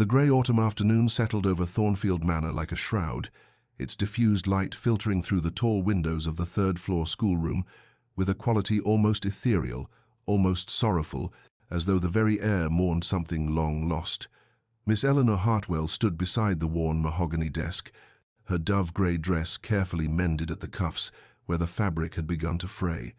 The grey autumn afternoon settled over Thornfield Manor like a shroud, its diffused light filtering through the tall windows of the third-floor schoolroom with a quality almost ethereal, almost sorrowful, as though the very air mourned something long lost. Miss Eleanor Hartwell stood beside the worn mahogany desk, her dove-grey dress carefully mended at the cuffs where the fabric had begun to fray,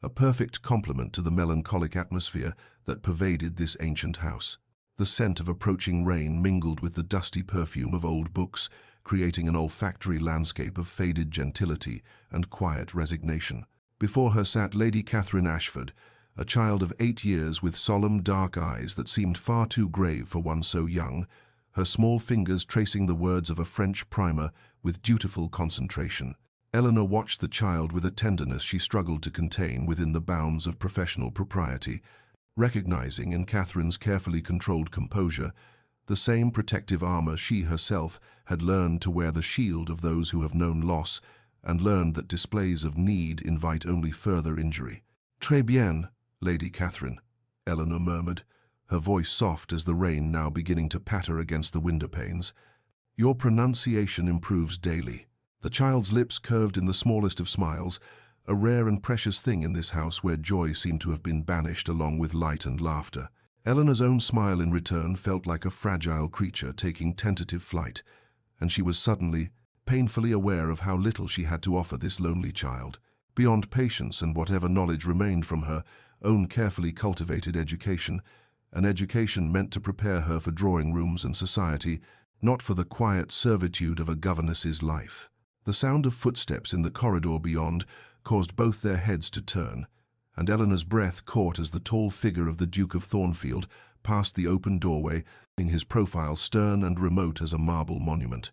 a perfect complement to the melancholic atmosphere that pervaded this ancient house. The scent of approaching rain mingled with the dusty perfume of old books, creating an olfactory landscape of faded gentility and quiet resignation. Before her sat Lady Catherine Ashford, a child of 8 years with solemn dark eyes that seemed far too grave for one so young, her small fingers tracing the words of a French primer with dutiful concentration. Eleanor watched the child with a tenderness she struggled to contain within the bounds of professional propriety, recognizing in Catherine's carefully controlled composure the same protective armor she herself had learned to wear, the shield of those who have known loss and learned that displays of need invite only further injury. "Très bien, Lady Catherine," Eleanor murmured, her voice soft as the rain now beginning to patter against the window panes. "Your pronunciation improves daily." The child's lips curved in the smallest of smiles, a rare and precious thing in this house where joy seemed to have been banished along with light and laughter. Eleanor's own smile in return felt like a fragile creature taking tentative flight, and she was suddenly, painfully aware of how little she had to offer this lonely child. Beyond patience and whatever knowledge remained from her own carefully cultivated education, an education meant to prepare her for drawing rooms and society, not for the quiet servitude of a governess's life. The sound of footsteps in the corridor beyond caused both their heads to turn, and Eleanor's breath caught as the tall figure of the Duke of Thornfield passed the open doorway, his profile stern and remote as a marble monument.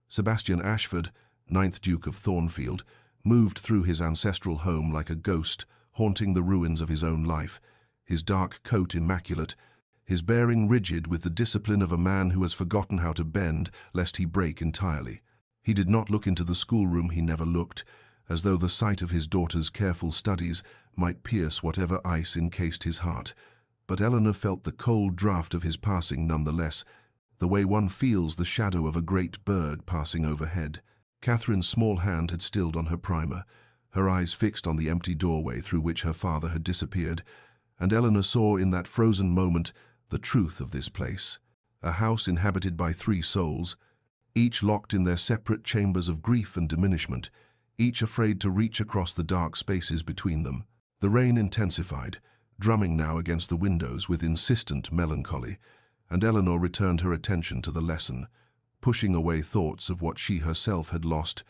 Sebastian Ashford, 9th Duke of Thornfield, moved through his ancestral home like a ghost, haunting the ruins of his own life, his dark coat immaculate, his bearing rigid with the discipline of a man who has forgotten how to bend lest he break entirely. He did not look into the schoolroom, he never looked, as though the sight of his daughter's careful studies might pierce whatever ice encased his heart. But Eleanor felt the cold draught of his passing nonetheless, the way one feels the shadow of a great bird passing overhead. Catherine's small hand had stilled on her primer, her eyes fixed on the empty doorway through which her father had disappeared, and Eleanor saw in that frozen moment the truth of this place, a house inhabited by 3 souls, each locked in their separate chambers of grief and diminishment, each afraid to reach across the dark spaces between them. The rain intensified, drumming now against the windows with insistent melancholy, and Eleanor returned her attention to the lesson, pushing away thoughts of what she herself had lost,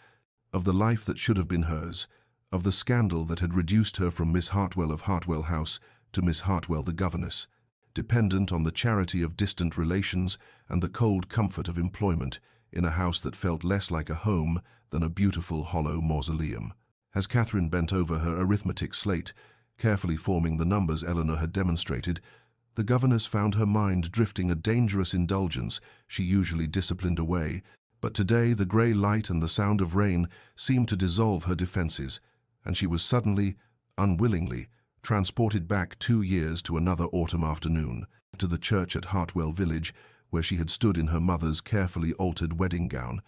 of the life that should have been hers, of the scandal that had reduced her from Miss Hartwell of Hartwell House to Miss Hartwell the governess, dependent on the charity of distant relations and the cold comfort of employment in a house that felt less like a home than a beautiful hollow mausoleum. As Catherine bent over her arithmetic slate, carefully forming the numbers Eleanor had demonstrated, the governess found her mind drifting a dangerous indulgence she usually disciplined away, but today the grey light and the sound of rain seemed to dissolve her defences, and she was suddenly, unwillingly, transported back 2 years to another autumn afternoon, to the church at Hartwell Village, where she had stood in her mother's carefully altered wedding gown,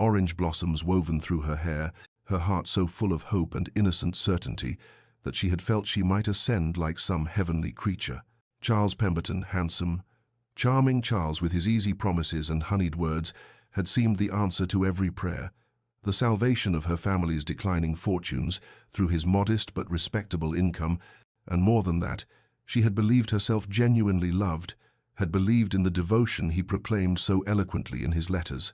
orange blossoms woven through her hair, her heart so full of hope and innocent certainty that she had felt she might ascend like some heavenly creature. Charles Pemberton, handsome, charming Charles with his easy promises and honeyed words, had seemed the answer to every prayer, the salvation of her family's declining fortunes through his modest but respectable income, and more than that, she had believed herself genuinely loved, had believed in the devotion he proclaimed so eloquently in his letters.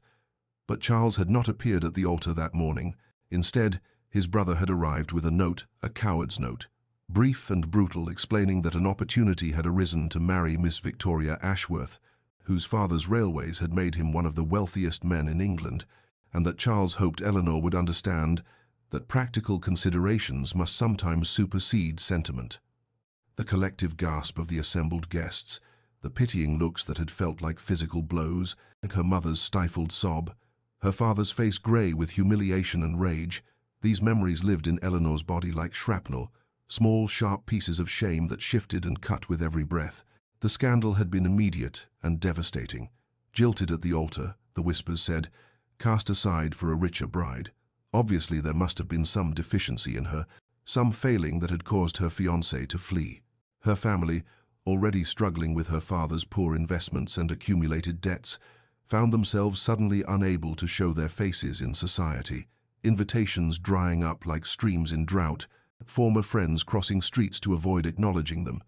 But Charles had not appeared at the altar that morning. Instead, his brother had arrived with a note, a coward's note, brief and brutal, explaining that an opportunity had arisen to marry Miss Victoria Ashworth, whose father's railways had made him one of the wealthiest men in England, and that Charles hoped Eleanor would understand that practical considerations must sometimes supersede sentiment. The collective gasp of the assembled guests, the pitying looks that had felt like physical blows, her mother's stifled sob, her father's face grey with humiliation and rage, these memories lived in Eleanor's body like shrapnel, small, sharp pieces of shame that shifted and cut with every breath. The scandal had been immediate and devastating. Jilted at the altar, the whispers said, cast aside for a richer bride. Obviously there must have been some deficiency in her, some failing that had caused her fiancé to flee. Her family, already struggling with her father's poor investments and accumulated debts, found themselves suddenly unable to show their faces in society. Invitations drying up like streams in drought, former friends crossing streets to avoid acknowledging them.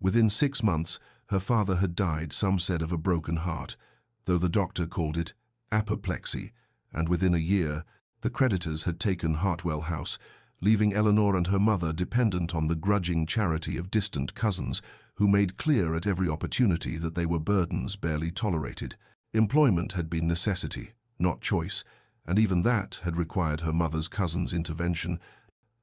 Within 6 months, her father had died, some said of a broken heart, though the doctor called it apoplexy, and within a year, the creditors had taken Hartwell House, leaving Eleanor and her mother dependent on the grudging charity of distant cousins who made clear at every opportunity that they were burdens barely tolerated. Employment had been necessity, not choice, and even that had required her mother's cousin's intervention,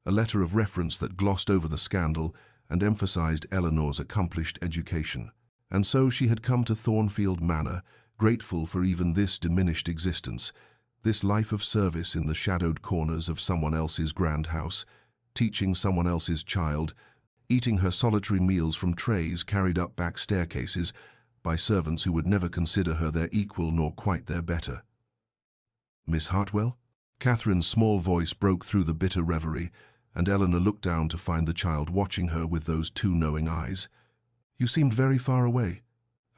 a letter of reference that glossed over the scandal and emphasized Eleanor's accomplished education. And so she had come to Thornfield Manor, grateful for even this diminished existence, this life of service in the shadowed corners of someone else's grand house, teaching someone else's child, eating her solitary meals from trays carried up back staircases by servants who would never consider her their equal nor quite their better. Miss Hartwell? Catherine's small voice broke through the bitter reverie, and Eleanor looked down to find the child watching her with those two knowing eyes. You seemed very far away.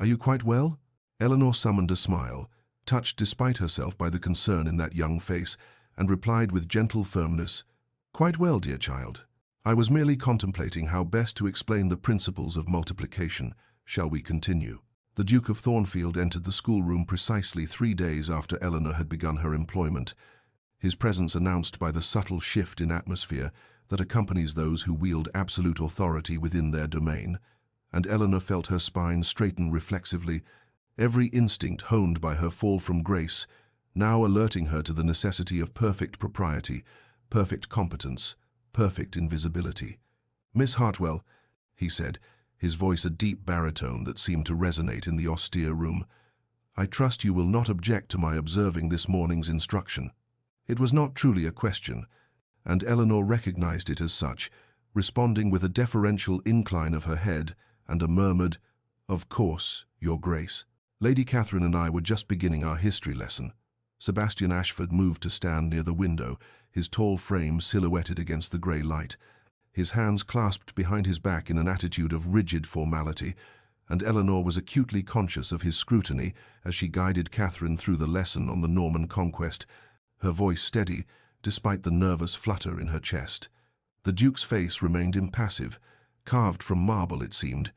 Are you quite well? Eleanor summoned a smile, touched despite herself by the concern in that young face, and replied with gentle firmness, Quite well, dear child. I was merely contemplating how best to explain the principles of multiplication. Shall we continue? The Duke of Thornfield entered the schoolroom precisely 3 days after Eleanor had begun her employment, his presence announced by the subtle shift in atmosphere that accompanies those who wield absolute authority within their domain, and Eleanor felt her spine straighten reflexively, every instinct honed by her fall from grace, now alerting her to the necessity of perfect propriety, perfect competence, perfect invisibility. Miss Hartwell, he said, his voice a deep baritone that seemed to resonate in the austere room, I trust you will not object to my observing this morning's instruction. It was not truly a question, and Eleanor recognized it as such, responding with a deferential incline of her head and a murmured, Of course, Your Grace. Lady Catherine and I were just beginning our history lesson. Sebastian Ashford moved to stand near the window, his tall frame silhouetted against the grey light, his hands clasped behind his back in an attitude of rigid formality, and Eleanor was acutely conscious of his scrutiny as she guided Catherine through the lesson on the Norman conquest, her voice steady despite the nervous flutter in her chest. The Duke's face remained impassive, carved from marble it seemed,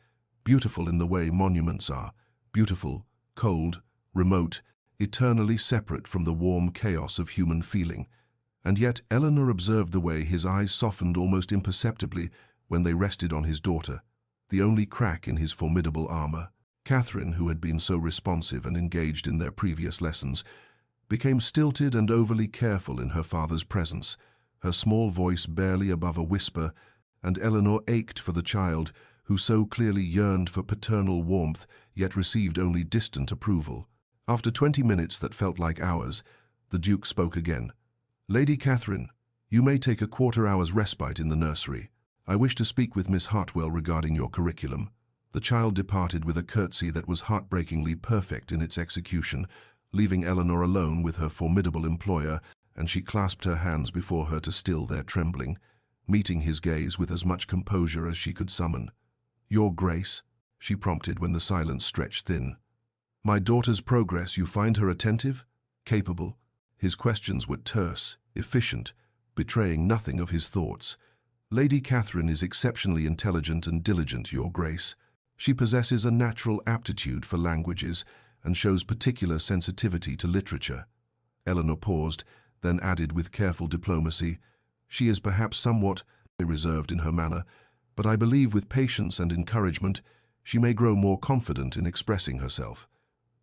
beautiful in the way monuments are, beautiful, cold, remote, eternally separate from the warm chaos of human feeling. And yet Eleanor observed the way his eyes softened almost imperceptibly when they rested on his daughter, the only crack in his formidable armor. Catherine, who had been so responsive and engaged in their previous lessons, became stilted and overly careful in her father's presence, her small voice barely above a whisper, and Eleanor ached for the child who so clearly yearned for paternal warmth yet received only distant approval. After 20 minutes that felt like hours, the Duke spoke again. Lady Catherine, you may take a quarter-hour's respite in the nursery. I wish to speak with Miss Hartwell regarding your curriculum. The child departed with a curtsy that was heartbreakingly perfect in its execution, leaving Eleanor alone with her formidable employer, and she clasped her hands before her to still their trembling, meeting his gaze with as much composure as she could summon. Your Grace, she prompted when the silence stretched thin. My daughter's progress, you find her attentive? Capable? His questions were terse, efficient, betraying nothing of his thoughts. Lady Catherine is exceptionally intelligent and diligent, Your Grace. She possesses a natural aptitude for languages and shows particular sensitivity to literature. Eleanor paused, then added with careful diplomacy, She is perhaps somewhat reserved in her manner, but I believe with patience and encouragement she may grow more confident in expressing herself.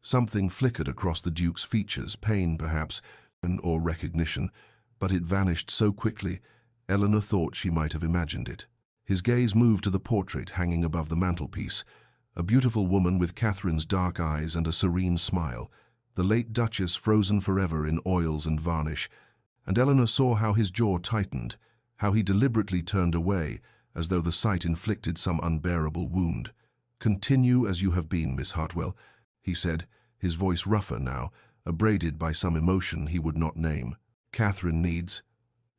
Something flickered across the Duke's features, pain perhaps, or recognition, but it vanished so quickly Eleanor thought she might have imagined it. His gaze moved to the portrait hanging above the mantelpiece, a beautiful woman with Catherine's dark eyes and a serene smile, the late Duchess frozen forever in oils and varnish, and Eleanor saw how his jaw tightened, how he deliberately turned away, as though the sight inflicted some unbearable wound. Continue as you have been, Miss Hartwell, he said, his voice rougher now, abraded by some emotion he would not name. "Catherine needs—"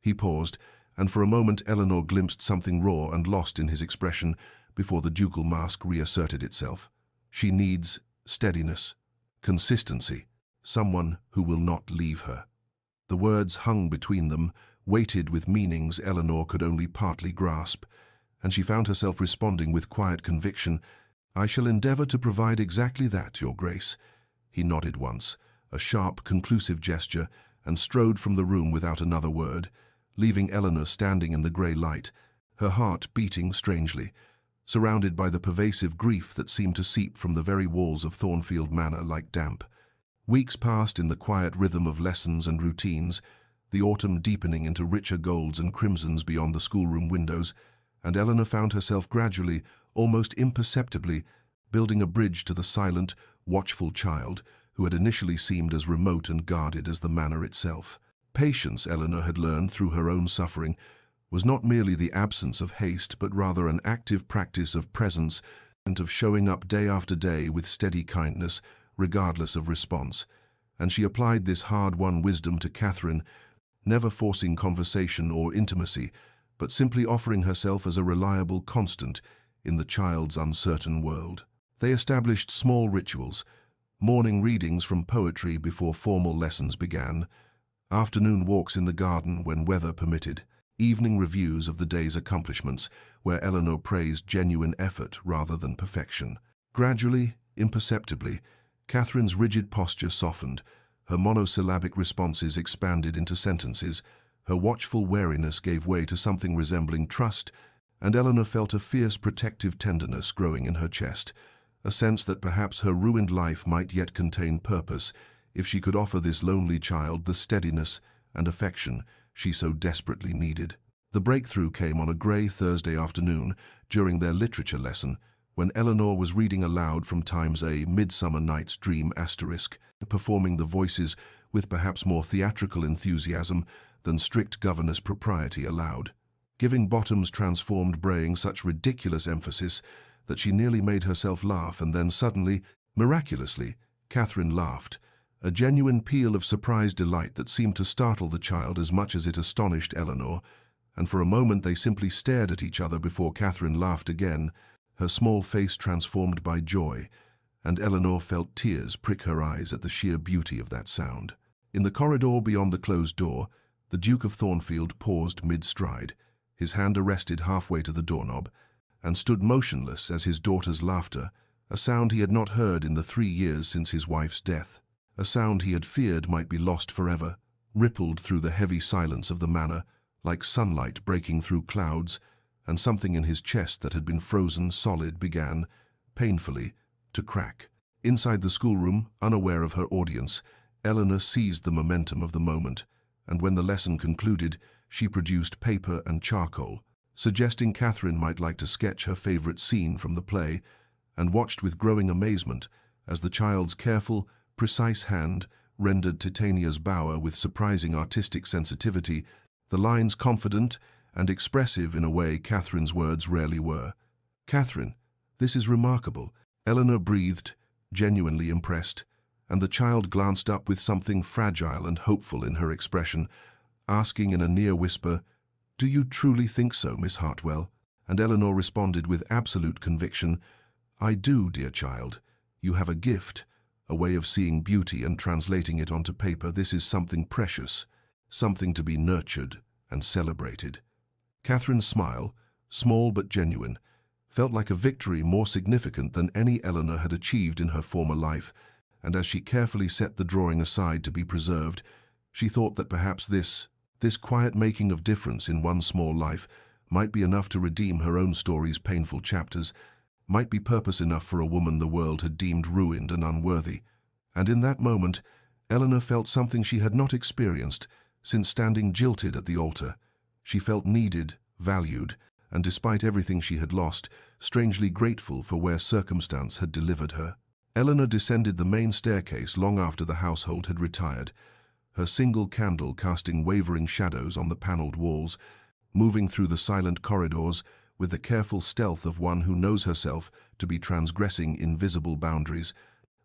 He paused, and for a moment Eleanor glimpsed something raw and lost in his expression before the ducal mask reasserted itself. "She needs steadiness, consistency, someone who will not leave her." The words hung between them, weighted with meanings Eleanor could only partly grasp, and she found herself responding with quiet conviction, "I shall endeavor to provide exactly that, Your Grace." He nodded once, a sharp, conclusive gesture, and strode from the room without another word, leaving Eleanor standing in the grey light, her heart beating strangely, surrounded by the pervasive grief that seemed to seep from the very walls of Thornfield Manor like damp. Weeks passed in the quiet rhythm of lessons and routines, the autumn deepening into richer golds and crimsons beyond the schoolroom windows, and Eleanor found herself gradually, almost imperceptibly, building a bridge to the silent, watchful child who had initially seemed as remote and guarded as the manor itself. Patience, Eleanor had learned through her own suffering, was not merely the absence of haste, but rather an active practice of presence and of showing up day after day with steady kindness, regardless of response. And she applied this hard-won wisdom to Catherine, never forcing conversation or intimacy, but simply offering herself as a reliable constant in the child's uncertain world. They established small rituals, morning readings from poetry before formal lessons began, afternoon walks in the garden when weather permitted, evening reviews of the day's accomplishments, where Eleanor praised genuine effort rather than perfection. Gradually, imperceptibly, Catherine's rigid posture softened, her monosyllabic responses expanded into sentences, her watchful wariness gave way to something resembling trust, and Eleanor felt a fierce protective tenderness growing in her chest, a sense that perhaps her ruined life might yet contain purpose if she could offer this lonely child the steadiness and affection she so desperately needed. The breakthrough came on a grey Thursday afternoon during their literature lesson, when Eleanor was reading aloud from Time's A Midsummer Night's Dream *, performing the voices with perhaps more theatrical enthusiasm than strict governess propriety allowed, giving Bottom's transformed braying such ridiculous emphasis that she nearly made herself laugh, and then suddenly, miraculously, Catherine laughed, a genuine peal of surprised delight that seemed to startle the child as much as it astonished Eleanor, and for a moment they simply stared at each other before Catherine laughed again, her small face transformed by joy, and Eleanor felt tears prick her eyes at the sheer beauty of that sound. In the corridor beyond the closed door, the Duke of Thornfield paused mid-stride, his hand arrested halfway to the doorknob, and stood motionless as his daughter's laughter, a sound he had not heard in the 3 years since his wife's death, a sound he had feared might be lost forever, rippled through the heavy silence of the manor, like sunlight breaking through clouds, and something in his chest that had been frozen solid began, painfully, to crack. Inside the schoolroom, unaware of her audience, Eleanor seized the momentum of the moment, and when the lesson concluded, she produced paper and charcoal, suggesting Catherine might like to sketch her favorite scene from the play, and watched with growing amazement as the child's careful, precise hand rendered Titania's bower with surprising artistic sensitivity, the lines confident and expressive in a way Catherine's words rarely were. "Catherine, this is remarkable," Eleanor breathed, genuinely impressed, and the child glanced up with something fragile and hopeful in her expression, asking in a near whisper, "Do you truly think so, Miss Hartwell?" And Eleanor responded with absolute conviction, "I do, dear child. You have a gift, a way of seeing beauty and translating it onto paper. This is something precious, something to be nurtured and celebrated." Catherine's smile, small but genuine, felt like a victory more significant than any Eleanor had achieved in her former life, and as she carefully set the drawing aside to be preserved, she thought that perhaps this quiet making of difference in one small life might be enough to redeem her own story's painful chapters, might be purpose enough for a woman the world had deemed ruined and unworthy. And in that moment, Eleanor felt something she had not experienced since standing jilted at the altar. She felt needed, valued, and despite everything she had lost, strangely grateful for where circumstance had delivered her. Eleanor descended the main staircase long after the household had retired, her single candle casting wavering shadows on the panelled walls, moving through the silent corridors with the careful stealth of one who knows herself to be transgressing invisible boundaries,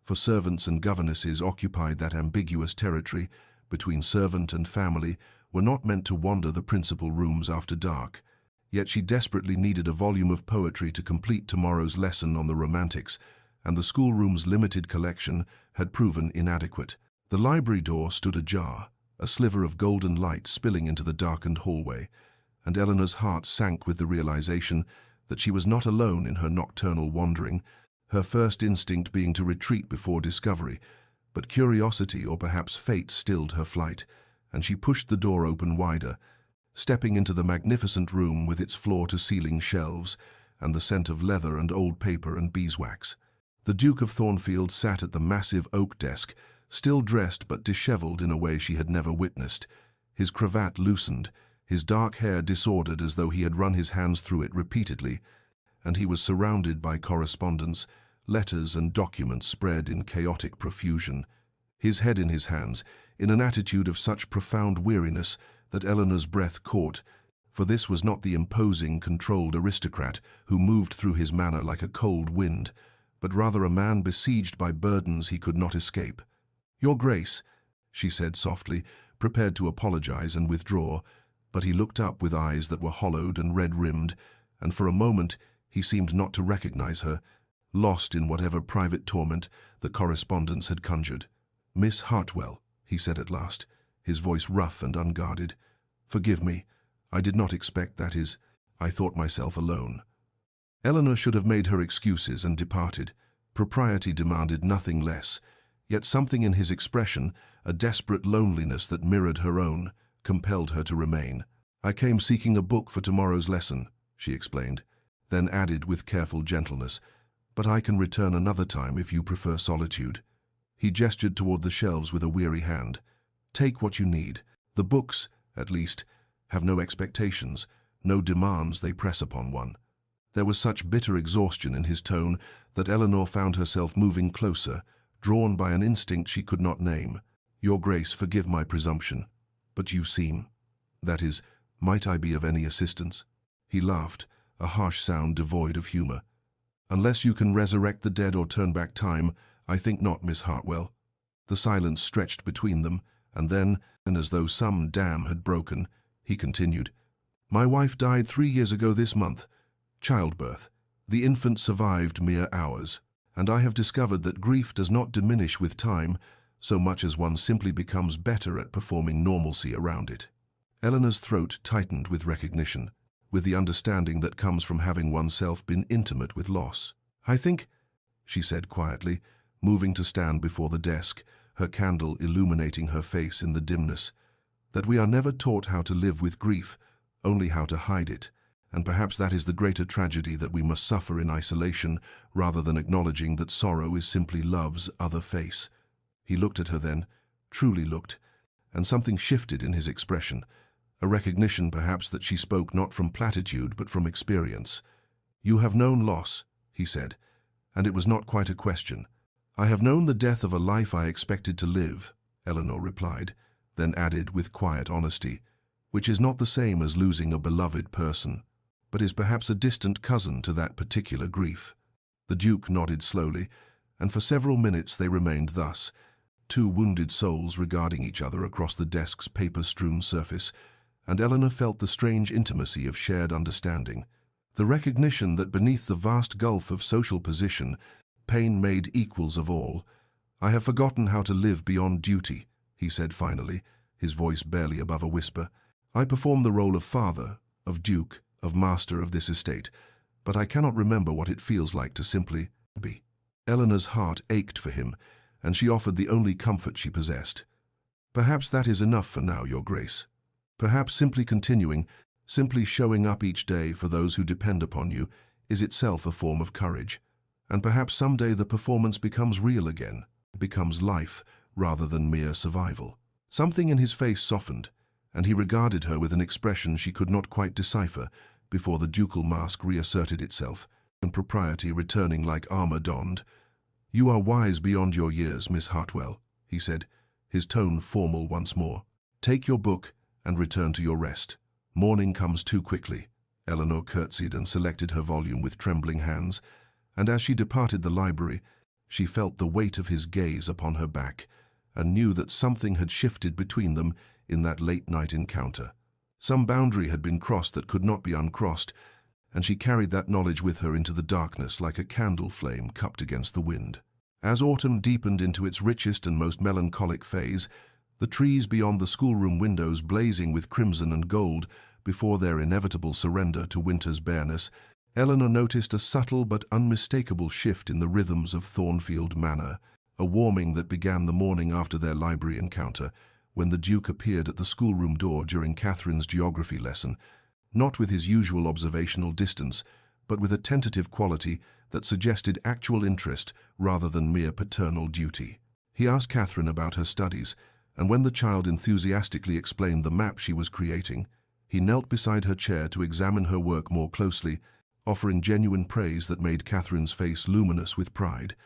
for servants and governesses occupied that ambiguous territory between servant and family, were not meant to wander the principal rooms after dark. Yet she desperately needed a volume of poetry to complete tomorrow's lesson on the Romantics, and the schoolroom's limited collection had proven inadequate. The library door stood ajar, a sliver of golden light spilling into the darkened hallway, and Eleanor's heart sank with the realization that she was not alone in her nocturnal wandering, her first instinct being to retreat before discovery. But curiosity, or perhaps fate, stilled her flight, and she pushed the door open wider, stepping into the magnificent room with its floor-to-ceiling shelves and the scent of leather and old paper and beeswax. The Duke of Thornfield sat at the massive oak desk, still dressed but disheveled in a way she had never witnessed, his cravat loosened, his dark hair disordered as though he had run his hands through it repeatedly, and he was surrounded by correspondence, letters and documents spread in chaotic profusion, his head in his hands, in an attitude of such profound weariness that Eleanor's breath caught, for this was not the imposing, controlled aristocrat who moved through his manner like a cold wind, but rather a man besieged by burdens he could not escape. "Your Grace," she said softly, prepared to apologize and withdraw, but he looked up with eyes that were hollowed and red-rimmed, and for a moment he seemed not to recognize her, lost in whatever private torment the correspondence had conjured. "Miss Hartwell," he said at last, his voice rough and unguarded. "Forgive me. I did not expect, that is, I thought myself alone." Eleanor should have made her excuses and departed. Propriety demanded nothing less, yet something in his expression, a desperate loneliness that mirrored her own, compelled her to remain. "I came seeking a book for tomorrow's lesson," she explained, then added with careful gentleness, "but I can return another time if you prefer solitude." He gestured toward the shelves with a weary hand. "Take what you need. The books, at least, have no expectations, no demands they press upon one." There was such bitter exhaustion in his tone that Eleanor found herself moving closer, drawn by an instinct she could not name. "Your Grace, forgive my presumption, but you seem... that is, might I be of any assistance?" He laughed, a harsh sound devoid of humor. "Unless you can resurrect the dead or turn back time, I think not, Miss Hartwell." The silence stretched between them, and then, and as though some dam had broken, he continued, "My wife died 3 years ago this month. Childbirth. The infant survived mere hours, and I have discovered that grief does not diminish with time so much as one simply becomes better at performing normalcy around it." Eleanor's throat tightened with recognition, with the understanding that comes from having oneself been intimate with loss. "I think," she said quietly, moving to stand before the desk, her candle illuminating her face in the dimness, "that we are never taught how to live with grief, only how to hide it. And perhaps that is the greater tragedy, that we must suffer in isolation rather than acknowledging that sorrow is simply love's other face." He looked at her then, truly looked, and something shifted in his expression, a recognition perhaps that she spoke not from platitude but from experience. "You have known loss," he said, "and it was not quite a question." "I have known the death of a life I expected to live," Eleanor replied, then added with quiet honesty, "which is not the same as losing a beloved person, but is perhaps a distant cousin to that particular grief." The Duke nodded slowly, and for several minutes they remained thus, two wounded souls regarding each other across the desk's paper-strewn surface, and Eleanor felt the strange intimacy of shared understanding, the recognition that beneath the vast gulf of social position, pain made equals of all. "I have forgotten how to live beyond duty," he said finally, his voice barely above a whisper. "I perform the role of father, of duke, of master of this estate, but I cannot remember what it feels like to simply be." Eleanor's heart ached for him, and she offered the only comfort she possessed. "Perhaps that is enough for now, Your Grace. Perhaps simply continuing, simply showing up each day for those who depend upon you, is itself a form of courage. And perhaps someday the performance becomes real again, becomes life rather than mere survival." Something in his face softened, and he regarded her with an expression she could not quite decipher before the ducal mask reasserted itself, and propriety returning like armor donned. "You are wise beyond your years, Miss Hartwell," he said, his tone formal once more. "Take your book and return to your rest. Morning comes too quickly." Eleanor curtsied and selected her volume with trembling hands, and as she departed the library, She felt the weight of his gaze upon her back, and knew that something had shifted between them in that late-night encounter. Some boundary had been crossed that could not be uncrossed, and she carried that knowledge with her into the darkness like a candle flame cupped against the wind. As autumn deepened into its richest and most melancholic phase, the trees beyond the schoolroom windows blazing with crimson and gold before their inevitable surrender to winter's bareness, Eleanor noticed a subtle but unmistakable shift in the rhythms of Thornfield Manor, a warming that began the morning after their library encounter, when the Duke appeared at the schoolroom door during Catherine's geography lesson, not with his usual observational distance, but with a tentative quality that suggested actual interest rather than mere paternal duty. He asked Catherine about her studies, and when the child enthusiastically explained the map she was creating, he knelt beside her chair to examine her work more closely, offering genuine praise that made Catherine's face luminous with pride,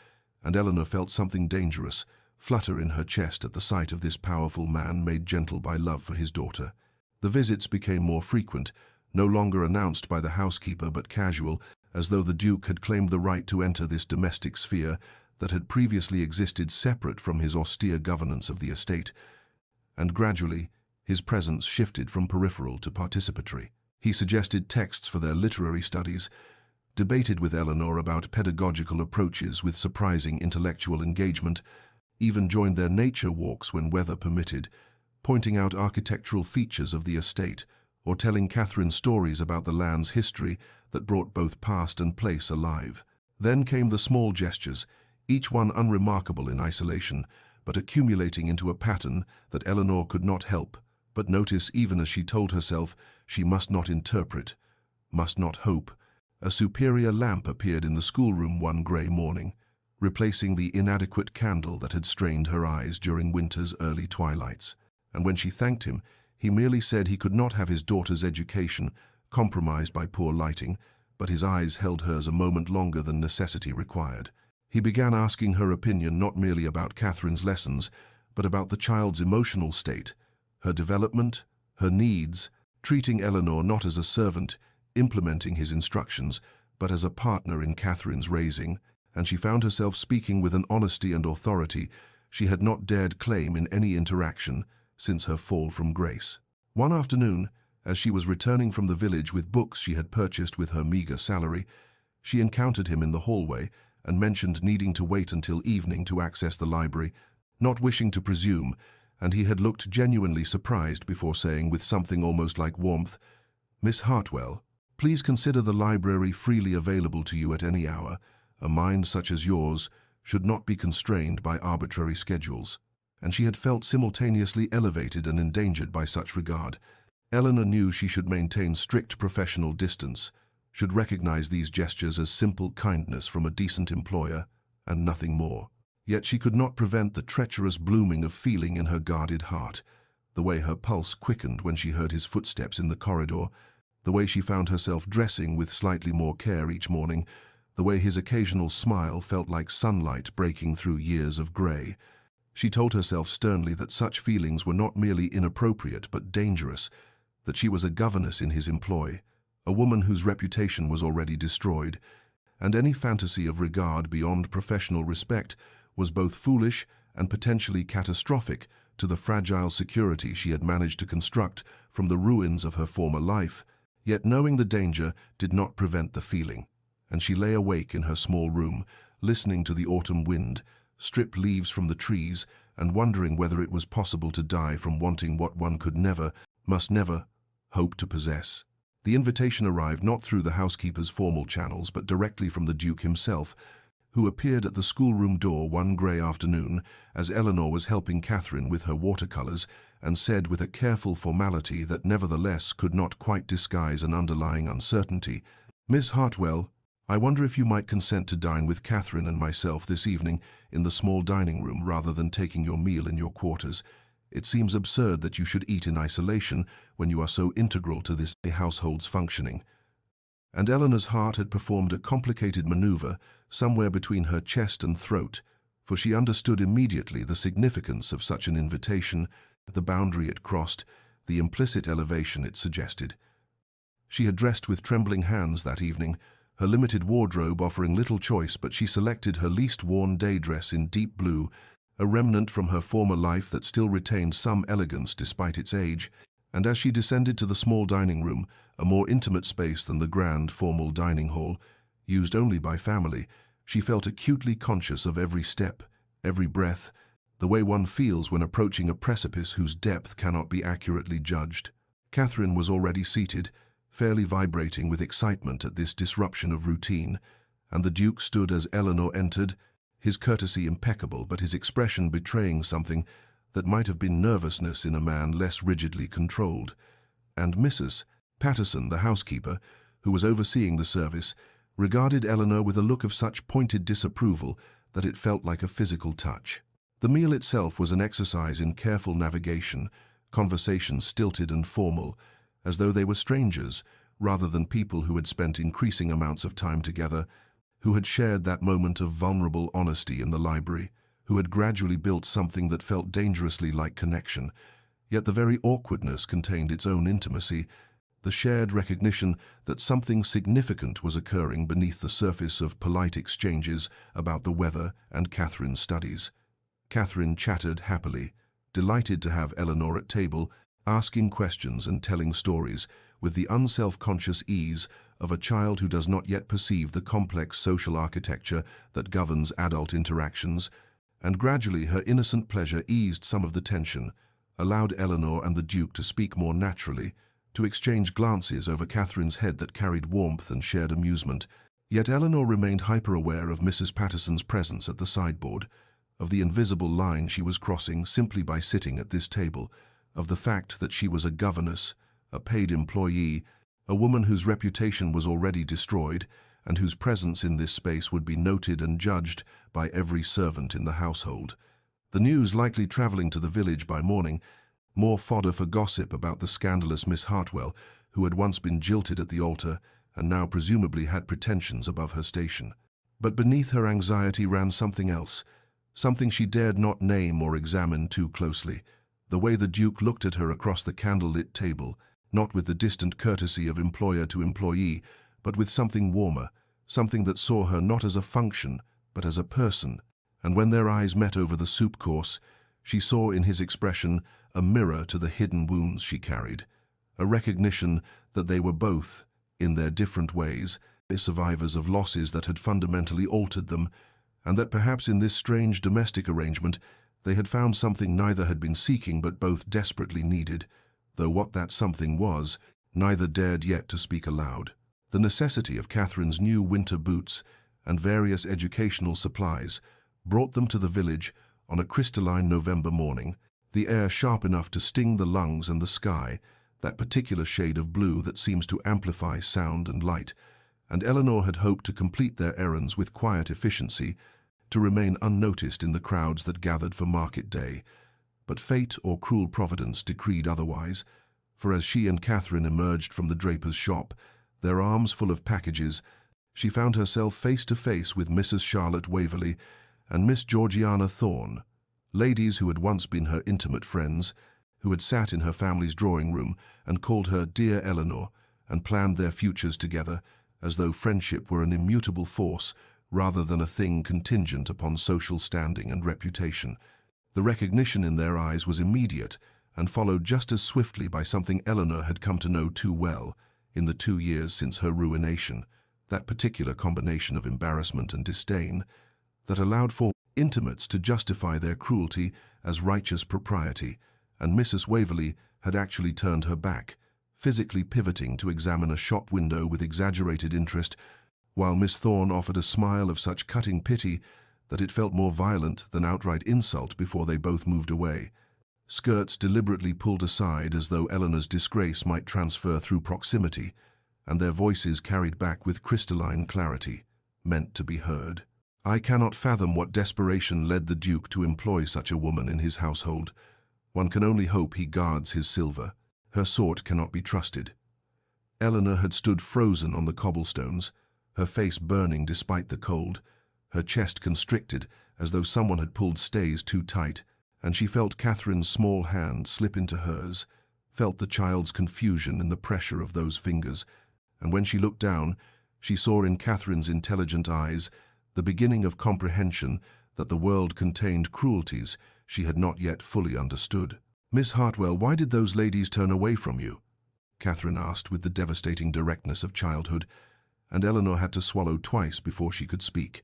and Eleanor felt something dangerous flutter in her chest at the sight of this powerful man made gentle by love for his daughter. The visits became more frequent, no longer announced by the housekeeper but casual, as though the Duke had claimed the right to enter this domestic sphere that had previously existed separate from his austere governance of the estate, and gradually his presence shifted from peripheral to participatory. He suggested texts for their literary studies, debated with Eleanor about pedagogical approaches with surprising intellectual engagement, even joined their nature walks when weather permitted, pointing out architectural features of the estate, or telling Catherine stories about the land's history that brought both past and place alive. Then came the small gestures, each one unremarkable in isolation, but accumulating into a pattern that Eleanor could not help but notice even as she told herself she must not interpret, must not hope. A superior lamp appeared in the schoolroom one grey morning, replacing the inadequate candle that had strained her eyes during winter's early twilights. And when she thanked him, he merely said he could not have his daughter's education compromised by poor lighting, but his eyes held hers a moment longer than necessity required. He began asking her opinion not merely about Catherine's lessons, but about the child's emotional state, her development, her needs, treating Eleanor not as a servant, implementing his instructions, but as a partner in Catherine's raising, and she found herself speaking with an honesty and authority she had not dared claim in any interaction since her fall from grace. One afternoon, as she was returning from the village with books she had purchased with her meager salary, she encountered him in the hallway and mentioned needing to wait until evening to access the library, not wishing to presume, and he had looked genuinely surprised before saying with something almost like warmth, "Miss Hartwell, please consider the library freely available to you at any hour. A mind such as yours should not be constrained by arbitrary schedules." And she had felt simultaneously elevated and endangered by such regard. Eleanor knew she should maintain strict professional distance, should recognize these gestures as simple kindness from a decent employer, and nothing more. Yet she could not prevent the treacherous blooming of feeling in her guarded heart, the way her pulse quickened when she heard his footsteps in the corridor, the way she found herself dressing with slightly more care each morning, the way his occasional smile felt like sunlight breaking through years of grey. She told herself sternly that such feelings were not merely inappropriate but dangerous, that she was a governess in his employ, a woman whose reputation was already destroyed, and any fantasy of regard beyond professional respect was both foolish and potentially catastrophic to the fragile security she had managed to construct from the ruins of her former life. Yet knowing the danger did not prevent the feeling, and she lay awake in her small room, listening to the autumn wind, strip leaves from the trees, and wondering whether it was possible to die from wanting what one could never, must never, hope to possess. The invitation arrived not through the housekeeper's formal channels, but directly from the Duke himself, who appeared at the schoolroom door one grey afternoon as Eleanor was helping Catherine with her watercolours, and said with a careful formality that nevertheless could not quite disguise an underlying uncertainty, "Miss Hartwell, I wonder if you might consent to dine with Catherine and myself this evening in the small dining room rather than taking your meal in your quarters. It seems absurd that you should eat in isolation when you are so integral to this household's functioning." And Eleanor's heart had performed a complicated maneuver somewhere between her chest and throat, for she understood immediately the significance of such an invitation, the boundary it crossed, the implicit elevation it suggested. She had dressed with trembling hands that evening, her limited wardrobe offering little choice, but she selected her least worn day dress in deep blue, a remnant from her former life that still retained some elegance despite its age. And as she descended to the small dining room, a more intimate space than the grand, formal dining hall, used only by family, she felt acutely conscious of every step, every breath, the way one feels when approaching a precipice whose depth cannot be accurately judged. Catherine was already seated, fairly vibrating with excitement at this disruption of routine, and the Duke stood as Eleanor entered, his courtesy impeccable but his expression betraying something that might have been nervousness in a man less rigidly controlled. And Mrs. Patterson, the housekeeper, who was overseeing the service, regarded Eleanor with a look of such pointed disapproval that it felt like a physical touch. The meal itself was an exercise in careful navigation, conversation stilted and formal, as though they were strangers, rather than people who had spent increasing amounts of time together, who had shared that moment of vulnerable honesty in the library, who had gradually built something that felt dangerously like connection. Yet the very awkwardness contained its own intimacy, the shared recognition that something significant was occurring beneath the surface of polite exchanges about the weather and Catherine's studies. Catherine chattered happily, delighted to have Eleanor at table, asking questions and telling stories with the unself-conscious ease of a child who does not yet perceive the complex social architecture that governs adult interactions, and gradually her innocent pleasure eased some of the tension, allowed Eleanor and the Duke to speak more naturally, to exchange glances over Catherine's head that carried warmth and shared amusement. Yet Eleanor remained hyper-aware of Mrs. Patterson's presence at the sideboard, of the invisible line she was crossing simply by sitting at this table, of the fact that she was a governess, a paid employee, a woman whose reputation was already destroyed, and whose presence in this space would be noted and judged by every servant in the household. The news likely travelling to the village by morning, more fodder for gossip about the scandalous Miss Hartwell, who had once been jilted at the altar and now presumably had pretensions above her station. But beneath her anxiety ran something else, something she dared not name or examine too closely. The way the Duke looked at her across the candle-lit table, not with the distant courtesy of employer to employee, but with something warmer, something that saw her not as a function, but as a person. And when their eyes met over the soup course, she saw in his expression a mirror to the hidden wounds she carried, a recognition that they were both, in their different ways, survivors of losses that had fundamentally altered them, and that perhaps in this strange domestic arrangement they had found something neither had been seeking but both desperately needed, though what that something was, neither dared yet to speak aloud. The necessity of Catherine's new winter boots and various educational supplies brought them to the village on a crystalline November morning, the air sharp enough to sting the lungs and the sky, that particular shade of blue that seems to amplify sound and light, and Eleanor had hoped to complete their errands with quiet efficiency, to remain unnoticed in the crowds that gathered for market day. But fate or cruel providence decreed otherwise, for as she and Catherine emerged from the draper's shop, their arms full of packages, she found herself face to face with Mrs. Charlotte Waverley and Miss Georgiana Thorne, ladies who had once been her intimate friends, who had sat in her family's drawing-room and called her Dear Eleanor, and planned their futures together, as though friendship were an immutable force rather than a thing contingent upon social standing and reputation. The recognition in their eyes was immediate and followed just as swiftly by something Eleanor had come to know too well in the 2 years since her ruination, that particular combination of embarrassment and disdain that allowed for intimates to justify their cruelty as righteous propriety, and Mrs. Waverley had actually turned her back, physically pivoting to examine a shop window with exaggerated interest, while Miss Thorne offered a smile of such cutting pity that it felt more violent than outright insult before they both moved away. Skirts deliberately pulled aside as though Eleanor's disgrace might transfer through proximity, and their voices carried back with crystalline clarity, meant to be heard. I cannot fathom what desperation led the Duke to employ such a woman in his household. One can only hope he guards his silver. Her sort cannot be trusted. Eleanor had stood frozen on the cobblestones, her face burning despite the cold, her chest constricted as though someone had pulled stays too tight, and she felt Catherine's small hand slip into hers, felt the child's confusion in the pressure of those fingers, and when she looked down, She saw in Catherine's intelligent eyes the beginning of comprehension that the world contained cruelties she had not yet fully understood. "Miss Hartwell, why did those ladies turn away from you?" Catherine asked with the devastating directness of childhood, and Eleanor had to swallow twice before she could speak,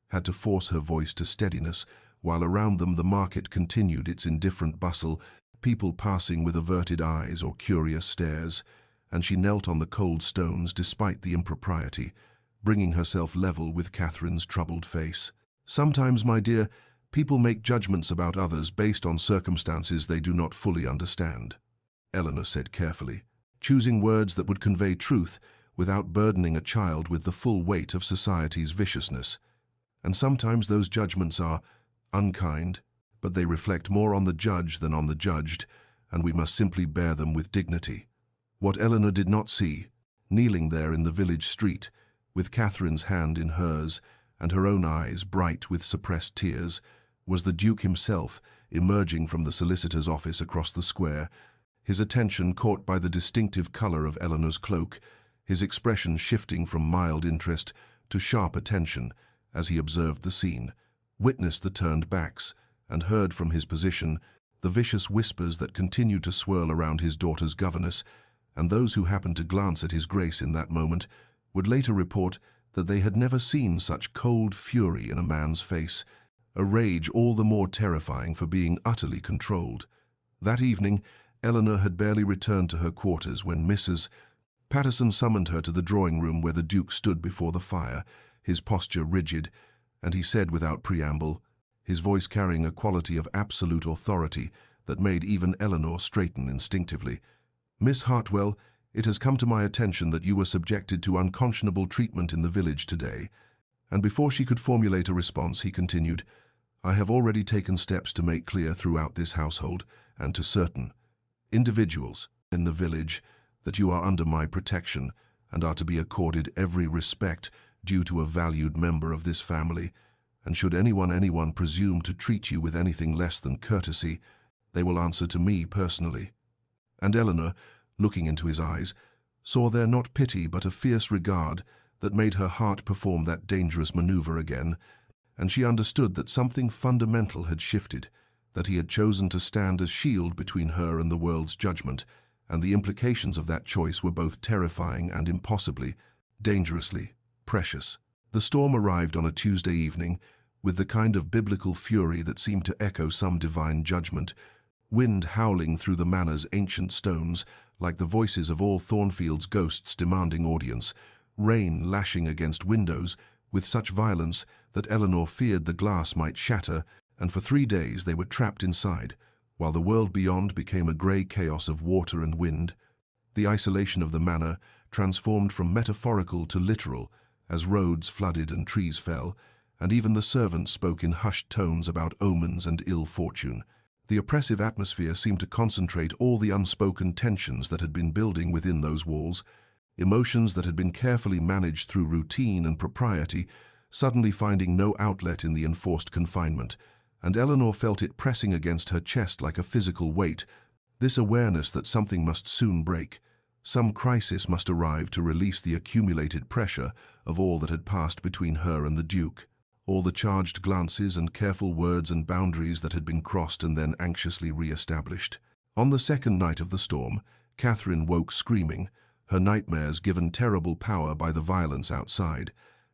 had to force her voice to steadiness, while around them the market continued its indifferent bustle, people passing with averted eyes or curious stares, and she knelt on the cold stones despite the impropriety, bringing herself level with Catherine's troubled face. "Sometimes, my dear, people make judgments about others based on circumstances they do not fully understand," Eleanor said carefully, choosing words that would convey truth without burdening a child with the full weight of society's viciousness. "And sometimes those judgments are unkind, but they reflect more on the judge than on the judged, and we must simply bear them with dignity." What Eleanor did not see, kneeling there in the village street, with Catherine's hand in hers and her own eyes bright with suppressed tears, was the Duke himself emerging from the solicitor's office across the square, his attention caught by the distinctive color of Eleanor's cloak, his expression shifting from mild interest to sharp attention as he observed the scene, witnessed the turned backs, and heard from his position the vicious whispers that continued to swirl around his daughter's governess, and those who happened to glance at his grace in that moment would later report that they had never seen such cold fury in a man's face, a rage all the more terrifying for being utterly controlled. That evening, Eleanor had barely returned to her quarters when Mrs. Patterson summoned her to the drawing room where the Duke stood before the fire, his posture rigid, and he said without preamble, his voice carrying a quality of absolute authority that made even Eleanor straighten instinctively, "Miss Hartwell, it has come to my attention that you were subjected to unconscionable treatment in the village today." And before she could formulate a response, he continued, "I have already taken steps to make clear throughout this household and to certain individuals in the village that you are under my protection and are to be accorded every respect due to a valued member of this family, and should anyone presume to treat you with anything less than courtesy, they will answer to me personally." And Eleanor, looking into his eyes, saw there not pity but a fierce regard that made her heart perform that dangerous maneuver again, and she understood that something fundamental had shifted, that he had chosen to stand as shield between her and the world's judgment, and the implications of that choice were both terrifying and impossibly, dangerously precious. The storm arrived on a Tuesday evening, with the kind of biblical fury that seemed to echo some divine judgment, wind howling through the manor's ancient stones like the voices of all Thornfield's ghosts demanding audience, rain lashing against windows with such violence that Eleanor feared the glass might shatter, and for 3 days they were trapped inside, while the world beyond became a grey chaos of water and wind. The isolation of the manor transformed from metaphorical to literal as roads flooded and trees fell, and even the servants spoke in hushed tones about omens and ill fortune. The oppressive atmosphere seemed to concentrate all the unspoken tensions that had been building within those walls, emotions that had been carefully managed through routine and propriety, suddenly finding no outlet in the enforced confinement, and Eleanor felt it pressing against her chest like a physical weight, this awareness that something must soon break. Some crisis must arrive to release the accumulated pressure of all that had passed between her and the Duke, all the charged glances and careful words and boundaries that had been crossed and then anxiously re-established. On the second night of the storm, Catherine woke screaming, her nightmares given terrible power by the violence outside,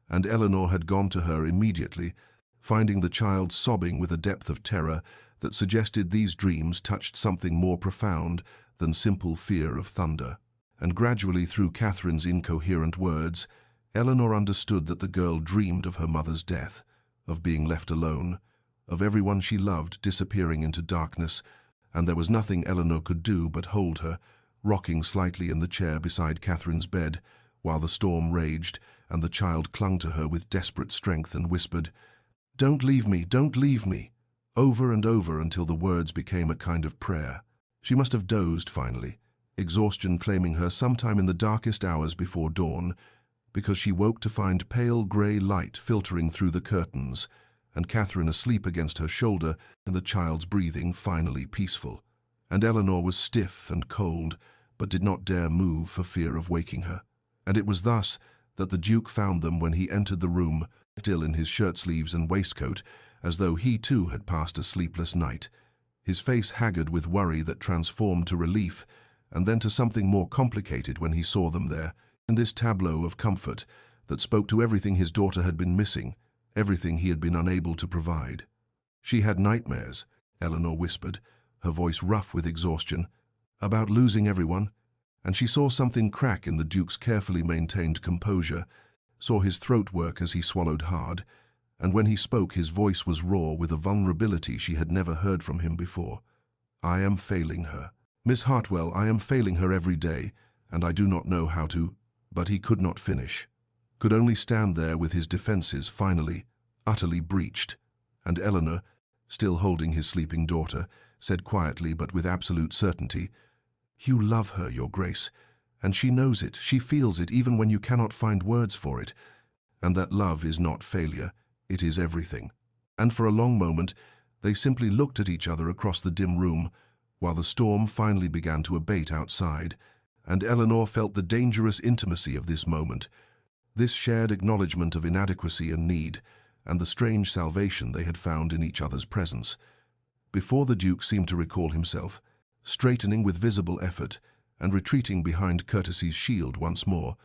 and Eleanor had gone to her immediately, finding the child sobbing with a depth of terror that suggested these dreams touched something more profound than simple fear of thunder. And gradually, through Catherine's incoherent words, Eleanor understood that the girl dreamed of her mother's death, of being left alone, of everyone she loved disappearing into darkness, and there was nothing Eleanor could do but hold her, rocking slightly in the chair beside Catherine's bed, while the storm raged, and the child clung to her with desperate strength and whispered, "Don't leave me, don't leave me," over and over until the words became a kind of prayer. She must have dozed finally, exhaustion claiming her sometime in the darkest hours before dawn, because she woke to find pale grey light filtering through the curtains, and Catherine asleep against her shoulder and the child's breathing finally peaceful. And Eleanor was stiff and cold, but did not dare move for fear of waking her. And it was thus that the Duke found them when he entered the room, still in his shirt-sleeves and waistcoat, as though he too had passed a sleepless night, his face haggard with worry that transformed to relief, and then to something more complicated when he saw them there, in this tableau of comfort that spoke to everything his daughter had been missing, everything he had been unable to provide. "She had nightmares," Eleanor whispered, her voice rough with exhaustion, "about losing everyone," and she saw something crack in the Duke's carefully maintained composure, saw his throat work as he swallowed hard, and when he spoke his voice was raw with a vulnerability she had never heard from him before. "I am failing her. Miss Hartwell, I am failing her every day, and I do not know how to—" But he could not finish, could only stand there with his defenses finally, utterly breached, and Eleanor, still holding his sleeping daughter, said quietly but with absolute certainty, "You love her, Your Grace, and she knows it, she feels it even when you cannot find words for it, and that love is not failure, it is everything." And for a long moment, they simply looked at each other across the dim room, while the storm finally began to abate outside, and Eleanor felt the dangerous intimacy of this moment, this shared acknowledgement of inadequacy and need, and the strange salvation they had found in each other's presence. Before the Duke seemed to recall himself, straightening with visible effort and retreating behind courtesy's shield once more,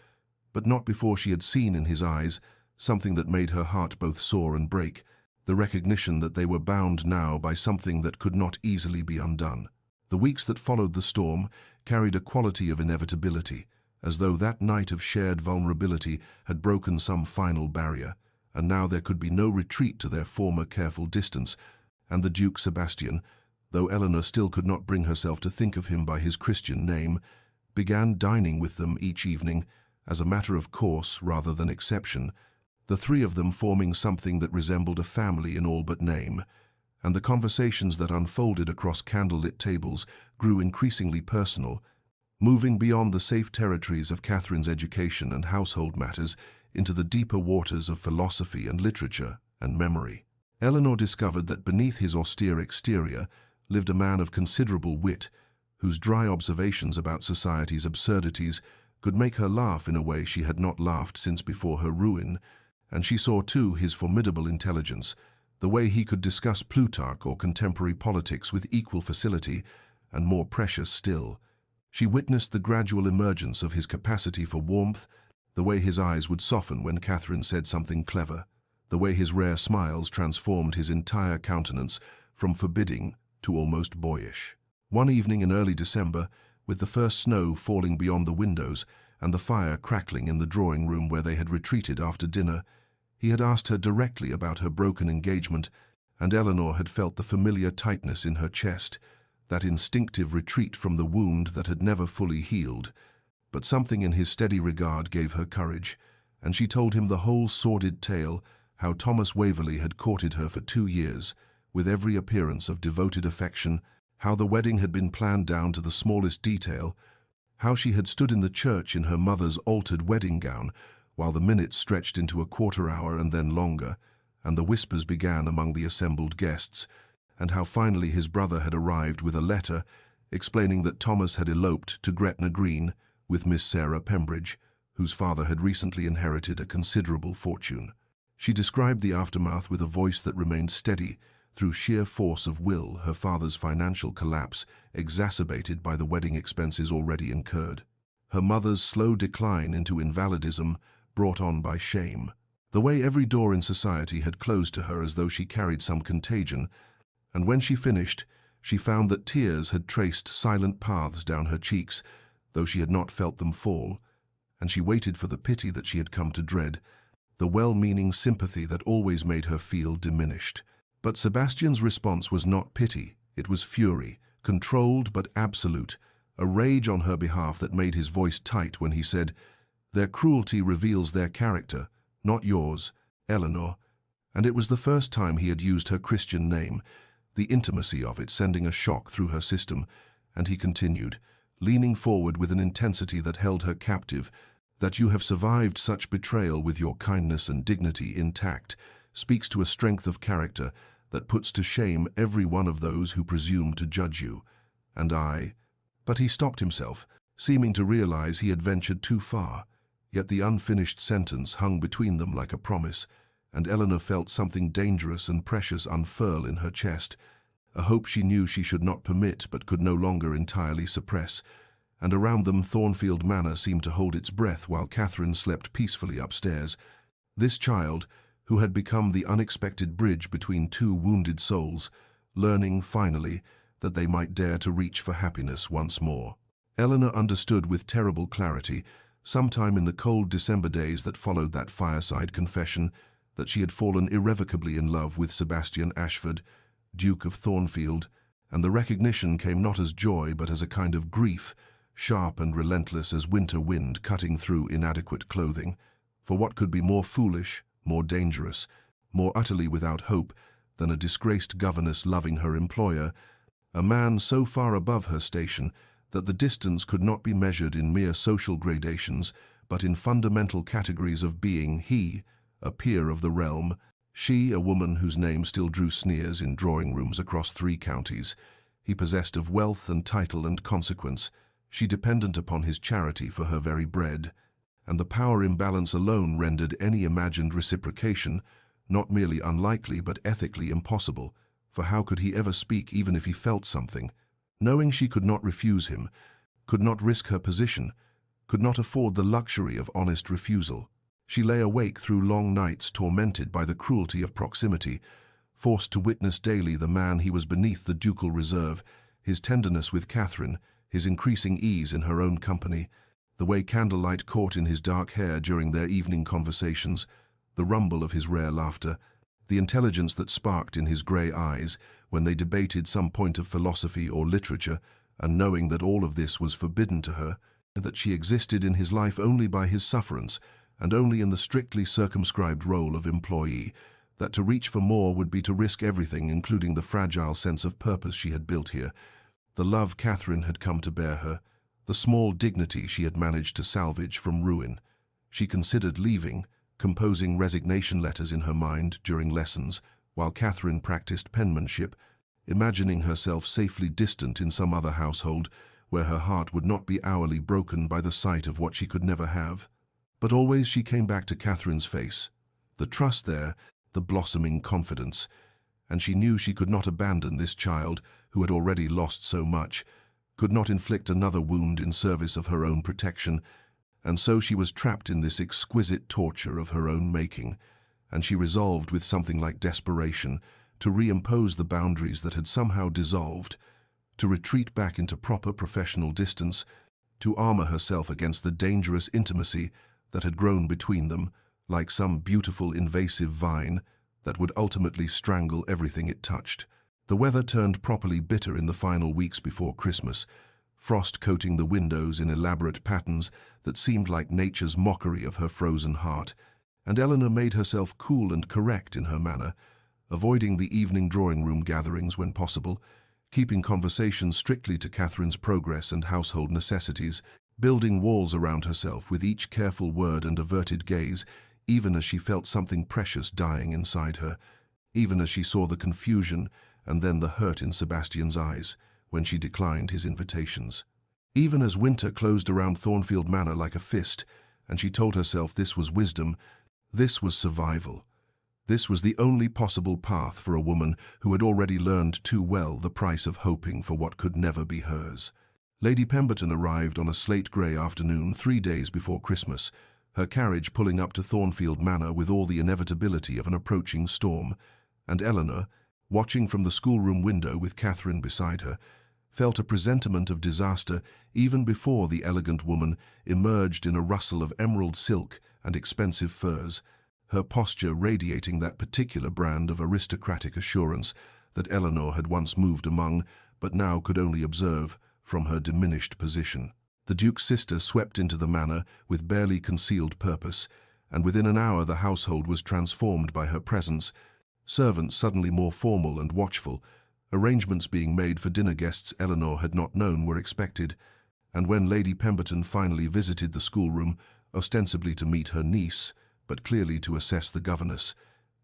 but not before she had seen in his eyes something that made her heart both soar and break, the recognition that they were bound now by something that could not easily be undone. The weeks that followed the storm carried a quality of inevitability, as though that night of shared vulnerability had broken some final barrier, and now there could be no retreat to their former careful distance, and the Duke Sebastian, though Eleanor still could not bring herself to think of him by his Christian name, began dining with them each evening, as a matter of course rather than exception, the three of them forming something that resembled a family in all but name, and the conversations that unfolded across candlelit tables grew increasingly personal, moving beyond the safe territories of Catherine's education and household matters into the deeper waters of philosophy and literature and memory. Eleanor discovered that beneath his austere exterior lived a man of considerable wit, whose dry observations about society's absurdities could make her laugh in a way she had not laughed since before her ruin, and she saw too his formidable intelligence, the way he could discuss Plutarch or contemporary politics with equal facility, and more precious still, she witnessed the gradual emergence of his capacity for warmth, the way his eyes would soften when Catherine said something clever, the way his rare smiles transformed his entire countenance from forbidding to almost boyish. One evening in early December, with the first snow falling beyond the windows and the fire crackling in the drawing room where they had retreated after dinner, he had asked her directly about her broken engagement, and Eleanor had felt the familiar tightness in her chest, that instinctive retreat from the wound that had never fully healed. But something in his steady regard gave her courage, and she told him the whole sordid tale, how Thomas Waverley had courted her for 2 years, with every appearance of devoted affection, how the wedding had been planned down to the smallest detail, how she had stood in the church in her mother's altered wedding gown, while the minutes stretched into a quarter hour and then longer, and the whispers began among the assembled guests, and how finally his brother had arrived with a letter explaining that Thomas had eloped to Gretna Green with Miss Sarah Pembridge, whose father had recently inherited a considerable fortune. She described the aftermath with a voice that remained steady through sheer force of will, her father's financial collapse exacerbated by the wedding expenses already incurred, her mother's slow decline into invalidism brought on by shame, the way every door in society had closed to her as though she carried some contagion, and when she finished, she found that tears had traced silent paths down her cheeks, though she had not felt them fall, and she waited for the pity that she had come to dread, the well-meaning sympathy that always made her feel diminished. But Sebastian's response was not pity, it was fury, controlled but absolute, a rage on her behalf that made his voice tight when he said, "Their cruelty reveals their character, not yours, Eleanor," and it was the first time he had used her Christian name, the intimacy of it sending a shock through her system, and he continued, leaning forward with an intensity that held her captive, "That you have survived such betrayal with your kindness and dignity intact speaks to a strength of character that puts to shame every one of those who presume to judge you. And I—" But he stopped himself, seeming to realize he had ventured too far. Yet the unfinished sentence hung between them like a promise, and Eleanor felt something dangerous and precious unfurl in her chest, a hope she knew she should not permit but could no longer entirely suppress. And around them Thornfield Manor seemed to hold its breath while Catherine slept peacefully upstairs. This child, who had become the unexpected bridge between two wounded souls, learning, finally, that they might dare to reach for happiness once more. Eleanor understood with terrible clarity, sometime in the cold December days that followed that fireside confession, that she had fallen irrevocably in love with Sebastian Ashford, Duke of Thornfield, and the recognition came not as joy but as a kind of grief, sharp and relentless as winter wind cutting through inadequate clothing. For what could be more foolish, more dangerous, more utterly without hope than a disgraced governess loving her employer, a man so far above her station that the distance could not be measured in mere social gradations, but in fundamental categories of being, he, a peer of the realm, she, a woman whose name still drew sneers in drawing-rooms across 3 counties, he possessed of wealth and title and consequence, she dependent upon his charity for her very bread, and the power imbalance alone rendered any imagined reciprocation not merely unlikely but ethically impossible, for how could he ever speak even if he felt something? Knowing she could not refuse him, could not risk her position, could not afford the luxury of honest refusal, she lay awake through long nights tormented by the cruelty of proximity, forced to witness daily the man he was beneath the ducal reserve, his tenderness with Catherine, his increasing ease in her own company, the way candlelight caught in his dark hair during their evening conversations, the rumble of his rare laughter, the intelligence that sparked in his grey eyes when they debated some point of philosophy or literature, and knowing that all of this was forbidden to her, and that she existed in his life only by his sufferance, and only in the strictly circumscribed role of employee, that to reach for more would be to risk everything, including the fragile sense of purpose she had built here, the love Catherine had come to bear her, the small dignity she had managed to salvage from ruin. She considered leaving, composing resignation letters in her mind during lessons, while Catherine practiced penmanship, imagining herself safely distant in some other household where her heart would not be hourly broken by the sight of what she could never have. But always she came back to Catherine's face, the trust there, the blossoming confidence, and she knew she could not abandon this child who had already lost so much, could not inflict another wound in service of her own protection, and so she was trapped in this exquisite torture of her own making, and she resolved with something like desperation to reimpose the boundaries that had somehow dissolved, to retreat back into proper professional distance, to armor herself against the dangerous intimacy that had grown between them, like some beautiful invasive vine that would ultimately strangle everything it touched. The weather turned properly bitter in the final weeks before Christmas, frost coating the windows in elaborate patterns that seemed like nature's mockery of her frozen heart, and Eleanor made herself cool and correct in her manner, avoiding the evening drawing-room gatherings when possible, keeping conversation strictly to Catherine's progress and household necessities, building walls around herself with each careful word and averted gaze, even as she felt something precious dying inside her, even as she saw the confusion and then the hurt in Sebastian's eyes when she declined his invitations. Even as winter closed around Thornfield Manor like a fist, and she told herself this was wisdom, this was survival. This was the only possible path for a woman who had already learned too well the price of hoping for what could never be hers. Lady Pemberton arrived on a slate-grey afternoon 3 days before Christmas, her carriage pulling up to Thornfield Manor with all the inevitability of an approaching storm, and Eleanor, watching from the schoolroom window with Catherine beside her, felt a presentiment of disaster even before the elegant woman emerged in a rustle of emerald silk and expensive furs, her posture radiating that particular brand of aristocratic assurance that Eleanor had once moved among but now could only observe from her diminished position. The Duke's sister swept into the manor with barely concealed purpose, and within an hour the household was transformed by her presence, servants suddenly more formal and watchful, arrangements being made for dinner guests Eleanor had not known were expected, and when Lady Pemberton finally visited the schoolroom, ostensibly to meet her niece, but clearly to assess the governess,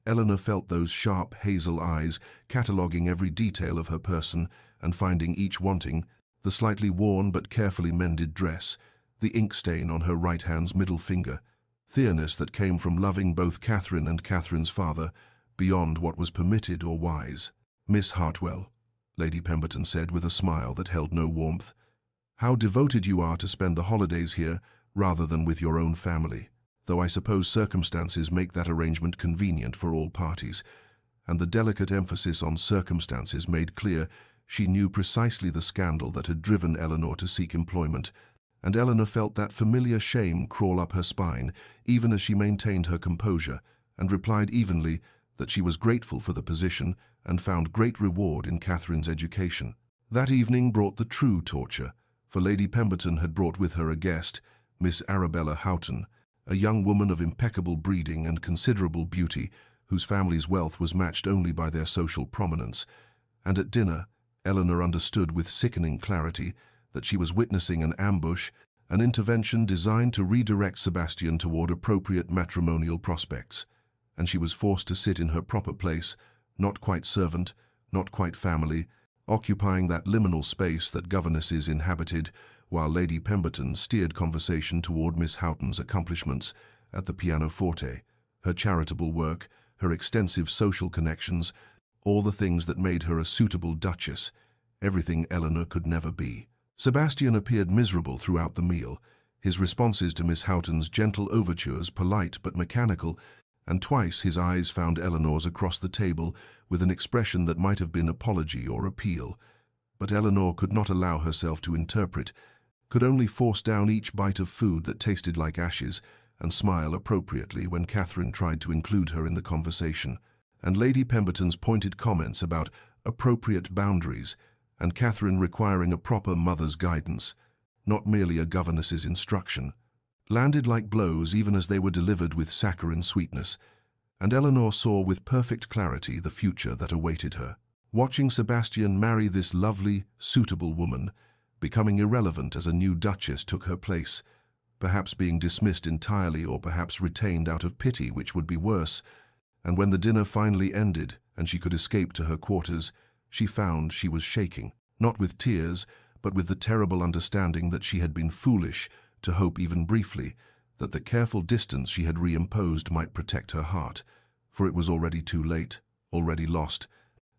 Eleanor felt those sharp hazel eyes cataloguing every detail of her person and finding each wanting, the slightly worn but carefully mended dress, the ink stain on her right hand's middle finger, theorness that came from loving both Catherine and Catherine's father beyond what was permitted or wise. "Miss Hartwell," Lady Pemberton said with a smile that held no warmth, "how devoted you are to spend the holidays here rather than with your own family, though I suppose circumstances make that arrangement convenient for all parties." And the delicate emphasis on circumstances made clear she knew precisely the scandal that had driven Eleanor to seek employment, and Eleanor felt that familiar shame crawl up her spine, even as she maintained her composure, and replied evenly that she was grateful for the position and found great reward in Catherine's education. That evening brought the true torture, for Lady Pemberton had brought with her a guest, Miss Arabella Houghton, a young woman of impeccable breeding and considerable beauty, whose family's wealth was matched only by their social prominence. And at dinner, Eleanor understood with sickening clarity that she was witnessing an ambush, an intervention designed to redirect Sebastian toward appropriate matrimonial prospects, and she was forced to sit in her proper place, not quite servant, not quite family, occupying that liminal space that governesses inhabited, while Lady Pemberton steered conversation toward Miss Houghton's accomplishments at the pianoforte, her charitable work, her extensive social connections, all the things that made her a suitable duchess, everything Eleanor could never be. Sebastian appeared miserable throughout the meal, his responses to Miss Houghton's gentle overtures polite but mechanical, and twice his eyes found Eleanor's across the table with an expression that might have been apology or appeal. But Eleanor could not allow herself to interpret, could only force down each bite of food that tasted like ashes, and smile appropriately when Catherine tried to include her in the conversation. And Lady Pemberton's pointed comments about appropriate boundaries, and Catherine requiring a proper mother's guidance, not merely a governess's instruction, landed like blows even as they were delivered with saccharine sweetness, and Eleanor saw with perfect clarity the future that awaited her. Watching Sebastian marry this lovely, suitable woman, becoming irrelevant as a new duchess took her place, perhaps being dismissed entirely or perhaps retained out of pity, which would be worse, and when the dinner finally ended and she could escape to her quarters, she found she was shaking, not with tears, but with the terrible understanding that she had been foolish to hope even briefly that the careful distance she had reimposed might protect her heart, for it was already too late, already lost,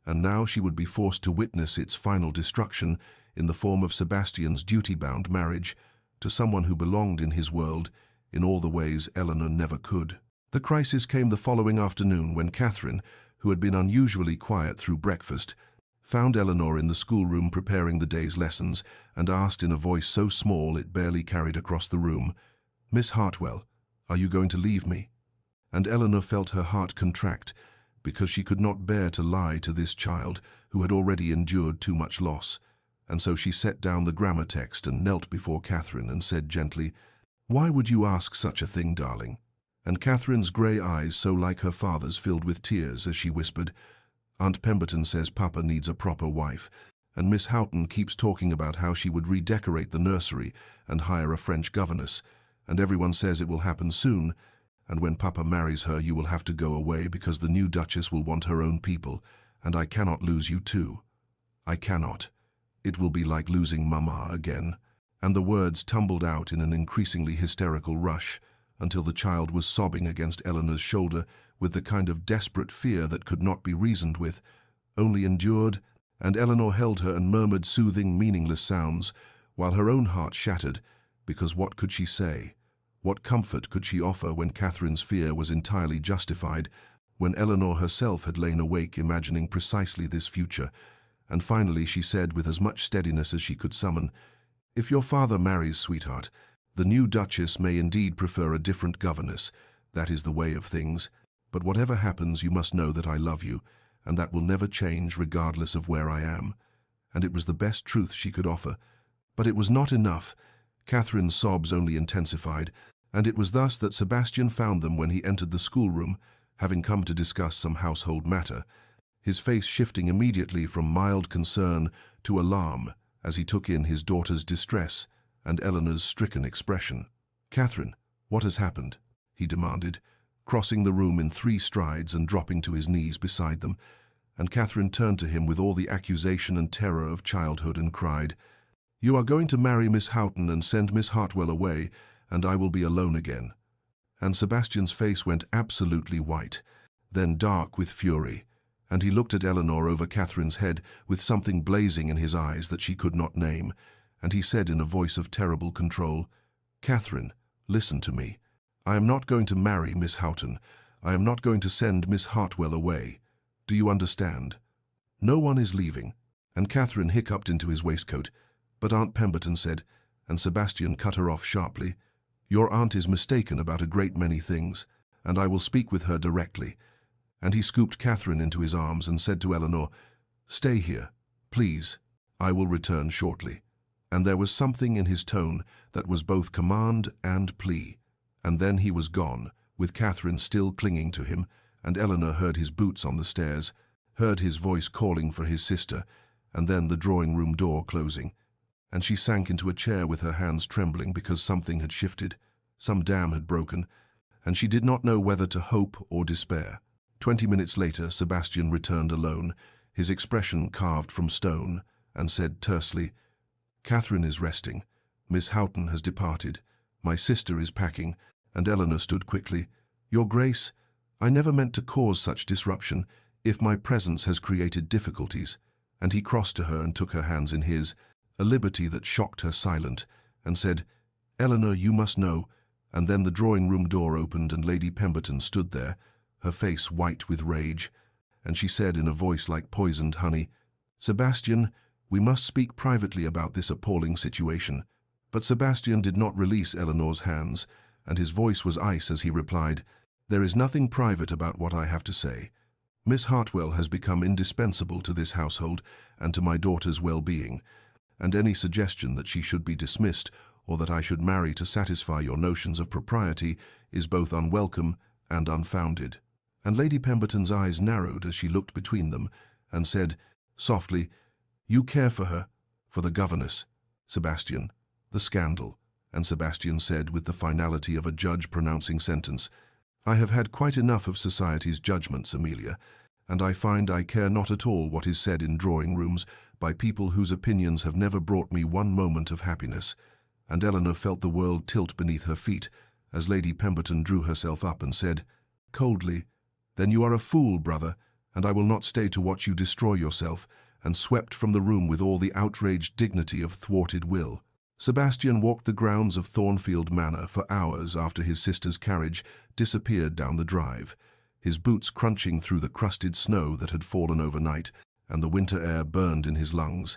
and now she would be forced to witness its final destruction in the form of Sebastian's duty-bound marriage to someone who belonged in his world in all the ways Eleanor never could. The crisis came the following afternoon when Catherine, who had been unusually quiet through breakfast, found Eleanor in the schoolroom preparing the day's lessons and asked in a voice so small it barely carried across the room, "Miss Hartwell, are you going to leave me?" And Eleanor felt her heart contract because she could not bear to lie to this child who had already endured too much loss. And so she set down the grammar text and knelt before Catherine and said gently, "Why would you ask such a thing, darling?" And Catherine's grey eyes, so like her father's, filled with tears as she whispered, "Aunt Pemberton says Papa needs a proper wife, and Miss Houghton keeps talking about how she would redecorate the nursery and hire a French governess, and everyone says it will happen soon, and when Papa marries her you will have to go away because the new Duchess will want her own people, and I cannot lose you too. I cannot. It will be like losing Mama again." And the words tumbled out in an increasingly hysterical rush until the child was sobbing against Eleanor's shoulder with the kind of desperate fear that could not be reasoned with, only endured, and Eleanor held her and murmured soothing, meaningless sounds, while her own heart shattered, because what could she say? What comfort could she offer when Catherine's fear was entirely justified, when Eleanor herself had lain awake imagining precisely this future? And finally she said with as much steadiness as she could summon, "If your father marries, sweetheart, the new Duchess may indeed prefer a different governess. That is the way of things. But whatever happens, you must know that I love you, and that will never change regardless of where I am." And it was the best truth she could offer. But it was not enough. Catherine's sobs only intensified, and it was thus that Sebastian found them when he entered the schoolroom, having come to discuss some household matter, his face shifting immediately from mild concern to alarm as he took in his daughter's distress and Eleanor's stricken expression. "Catherine, what has happened?" he demanded, crossing the room in 3 strides and dropping to his knees beside them, and Catherine turned to him with all the accusation and terror of childhood and cried, You are going to marry Miss Houghton and send Miss Hartwell away, and I will be alone again." And Sebastian's face went absolutely white, then dark with fury, and he looked at Eleanor over Catherine's head with something blazing in his eyes that she could not name, and he said in a voice of terrible control, "Catherine, listen to me. I am not going to marry Miss Houghton. I am not going to send Miss Hartwell away. Do you understand? No one is leaving." And Catherine hiccuped into his waistcoat, but Aunt Pemberton said, and Sebastian cut her off sharply, "Your aunt is mistaken about a great many things, and I will speak with her directly." And he scooped Catherine into his arms and said to Eleanor, "Stay here, please. I will return shortly." And there was something in his tone that was both command and plea. And then he was gone, with Catherine still clinging to him, and Eleanor heard his boots on the stairs, heard his voice calling for his sister, and then the drawing-room door closing. And she sank into a chair with her hands trembling because something had shifted, some dam had broken, and she did not know whether to hope or despair. 20 minutes later, Sebastian returned alone, his expression carved from stone, and said tersely, "Catherine is resting. Miss Houghton has departed. My sister is packing." And Eleanor stood quickly. "Your Grace, I never meant to cause such disruption if my presence has created difficulties." And he crossed to her and took her hands in his, a liberty that shocked her silent, and said, "Eleanor, you must know." And then the drawing-room door opened and Lady Pemberton stood there, her face white with rage, and she said in a voice like poisoned honey, "Sebastian, we must speak privately about this appalling situation." But Sebastian did not release Eleanor's hands, and his voice was ice as he replied, "There is nothing private about what I have to say. Miss Hartwell has become indispensable to this household and to my daughter's well-being, and any suggestion that she should be dismissed or that I should marry to satisfy your notions of propriety is both unwelcome and unfounded." And Lady Pemberton's eyes narrowed as she looked between them and said, softly, "You care for her, for the governess, Sebastian, the scandal." And Sebastian said with the finality of a judge pronouncing sentence, "I have had quite enough of society's judgments, Amelia, and I find I care not at all what is said in drawing-rooms by people whose opinions have never brought me one moment of happiness." And Eleanor felt the world tilt beneath her feet as Lady Pemberton drew herself up and said, coldly, "Then you are a fool, brother, and I will not stay to watch you destroy yourself," and swept from the room with all the outraged dignity of thwarted will. Sebastian walked the grounds of Thornfield Manor for hours after his sister's carriage disappeared down the drive, his boots crunching through the crusted snow that had fallen overnight, and the winter air burned in his lungs.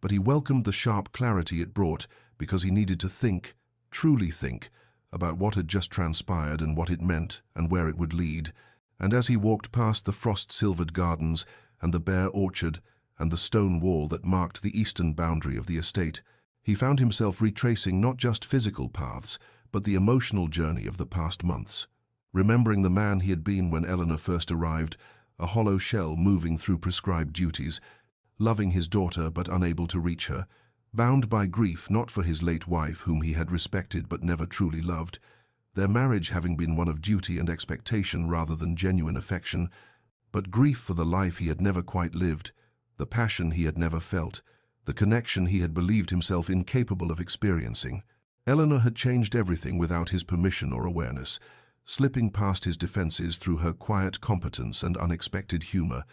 But he welcomed the sharp clarity it brought because he needed to think, truly think, about what had just transpired and what it meant and where it would lead. And as he walked past the frost-silvered gardens and the bare orchard and the stone wall that marked the eastern boundary of the estate, he found himself retracing not just physical paths, but the emotional journey of the past months. Remembering the man he had been when Eleanor first arrived, a hollow shell moving through prescribed duties, loving his daughter but unable to reach her, bound by grief not for his late wife whom he had respected but never truly loved, their marriage having been one of duty and expectation rather than genuine affection, but grief for the life he had never quite lived, the passion he had never felt, the connection he had believed himself incapable of experiencing. Eleanor had changed everything without his permission or awareness, slipping past his defenses through her quiet competence and unexpected humor,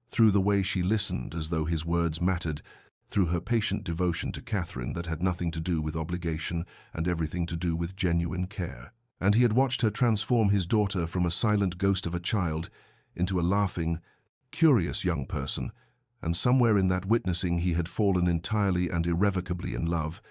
through the way she listened as though his words mattered, through her patient devotion to Catherine that had nothing to do with obligation and everything to do with genuine care. And he had watched her transform his daughter from a silent ghost of a child into a laughing, curious young person, and somewhere in that witnessing he had fallen entirely and irrevocably in love,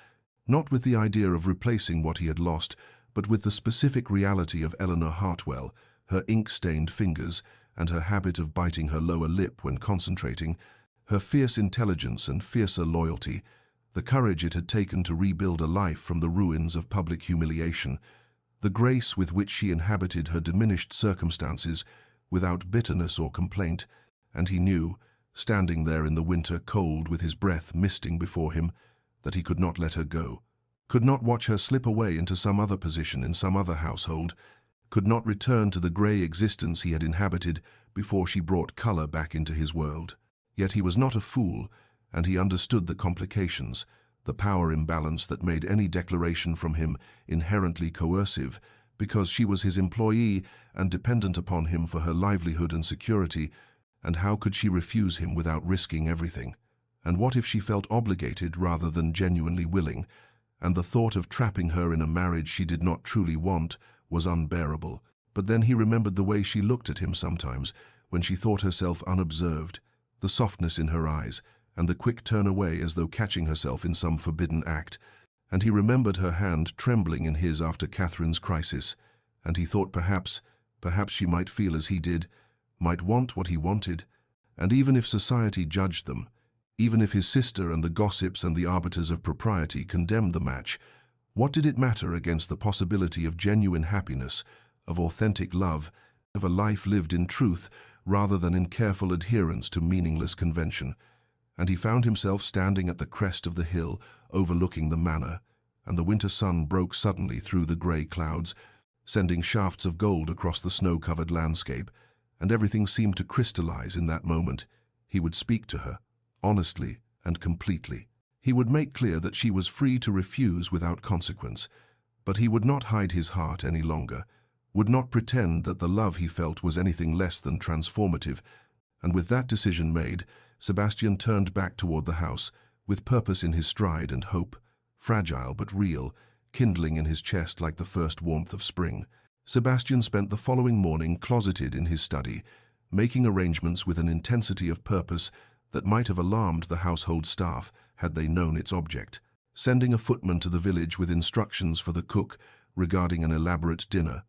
not with the idea of replacing what he had lost, but with the specific reality of Eleanor Hartwell, her ink-stained fingers, and her habit of biting her lower lip when concentrating, her fierce intelligence and fiercer loyalty, the courage it had taken to rebuild a life from the ruins of public humiliation, the grace with which she inhabited her diminished circumstances without bitterness or complaint, and he knew, standing there in the winter cold with his breath misting before him, that he could not let her go, could not watch her slip away into some other position in some other household, could not return to the grey existence he had inhabited before she brought colour back into his world. Yet he was not a fool, and he understood the complications, the power imbalance that made any declaration from him inherently coercive, because she was his employee and dependent upon him for her livelihood and security, and how could she refuse him without risking everything? And what if she felt obligated rather than genuinely willing? And the thought of trapping her in a marriage she did not truly want was unbearable. But then he remembered the way she looked at him sometimes, when she thought herself unobserved, the softness in her eyes, and the quick turn away as though catching herself in some forbidden act. And he remembered her hand trembling in his after Catherine's crisis, and he thought perhaps she might feel as he did, might want what he wanted. And even if society judged them, even if his sister and the gossips and the arbiters of propriety condemned the match, what did it matter against the possibility of genuine happiness, of authentic love, of a life lived in truth rather than in careful adherence to meaningless convention? And he found himself standing at the crest of the hill overlooking the manor, and the winter sun broke suddenly through the grey clouds, sending shafts of gold across the snow-covered landscape, and everything seemed to crystallize in that moment. He would speak to her, honestly and completely. He would make clear that she was free to refuse without consequence, but he would not hide his heart any longer, would not pretend that the love he felt was anything less than transformative. And with that decision made, Sebastian turned back toward the house, with purpose in his stride and hope, fragile but real, kindling in his chest like the first warmth of spring. Sebastian spent the following morning closeted in his study, making arrangements with an intensity of purpose that might have alarmed the household staff had they known its object, sending a footman to the village with instructions for the cook regarding an elaborate dinner,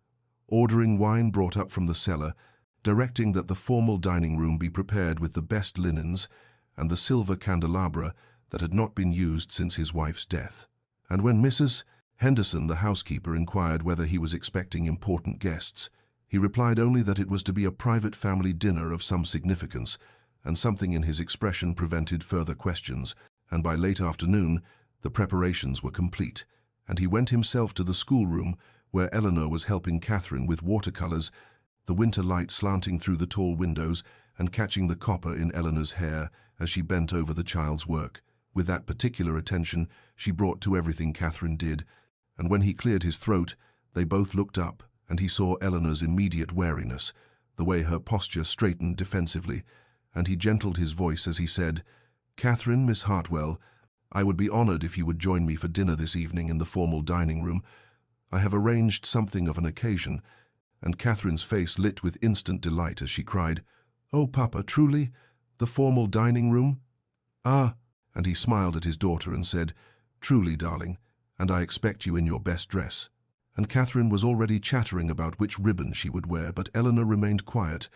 ordering wine brought up from the cellar, directing that the formal dining room be prepared with the best linens and the silver candelabra that had not been used since his wife's death. And when Mrs. Henderson, the housekeeper, inquired whether he was expecting important guests, he replied only that it was to be a private family dinner of some significance, and something in his expression prevented further questions, and by late afternoon the preparations were complete, and he went himself to the schoolroom where Eleanor was helping Catherine with watercolors, the winter light slanting through the tall windows and catching the copper in Eleanor's hair as she bent over the child's work, with that particular attention she brought to everything Catherine did. And when he cleared his throat, they both looked up, and he saw Eleanor's immediate wariness, the way her posture straightened defensively, and he gentled his voice as he said, "Catherine, Miss Hartwell, I would be honored if you would join me for dinner this evening in the formal dining room. I have arranged something of an occasion." And Catherine's face lit with instant delight as she cried, "Oh, Papa, truly? The formal dining room?" "Ah," and he smiled at his daughter and said, "Truly, darling, and I expect you in your best dress." And Catherine was already chattering about which ribbon she would wear, but Eleanor remained quiet,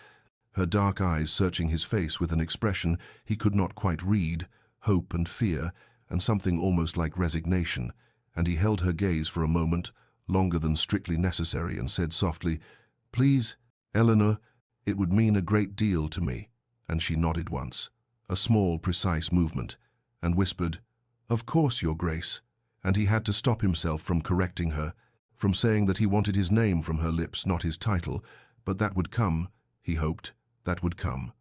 her dark eyes searching his face with an expression he could not quite read, hope and fear, and something almost like resignation, and he held her gaze for a moment, longer than strictly necessary, and said softly, "Please, Eleanor, it would mean a great deal to me." And she nodded once, a small, precise movement, and whispered, "Of course, Your Grace." And he had to stop himself from correcting her, from saying that he wanted his name from her lips, not his title, but that would come, he hoped, that would come.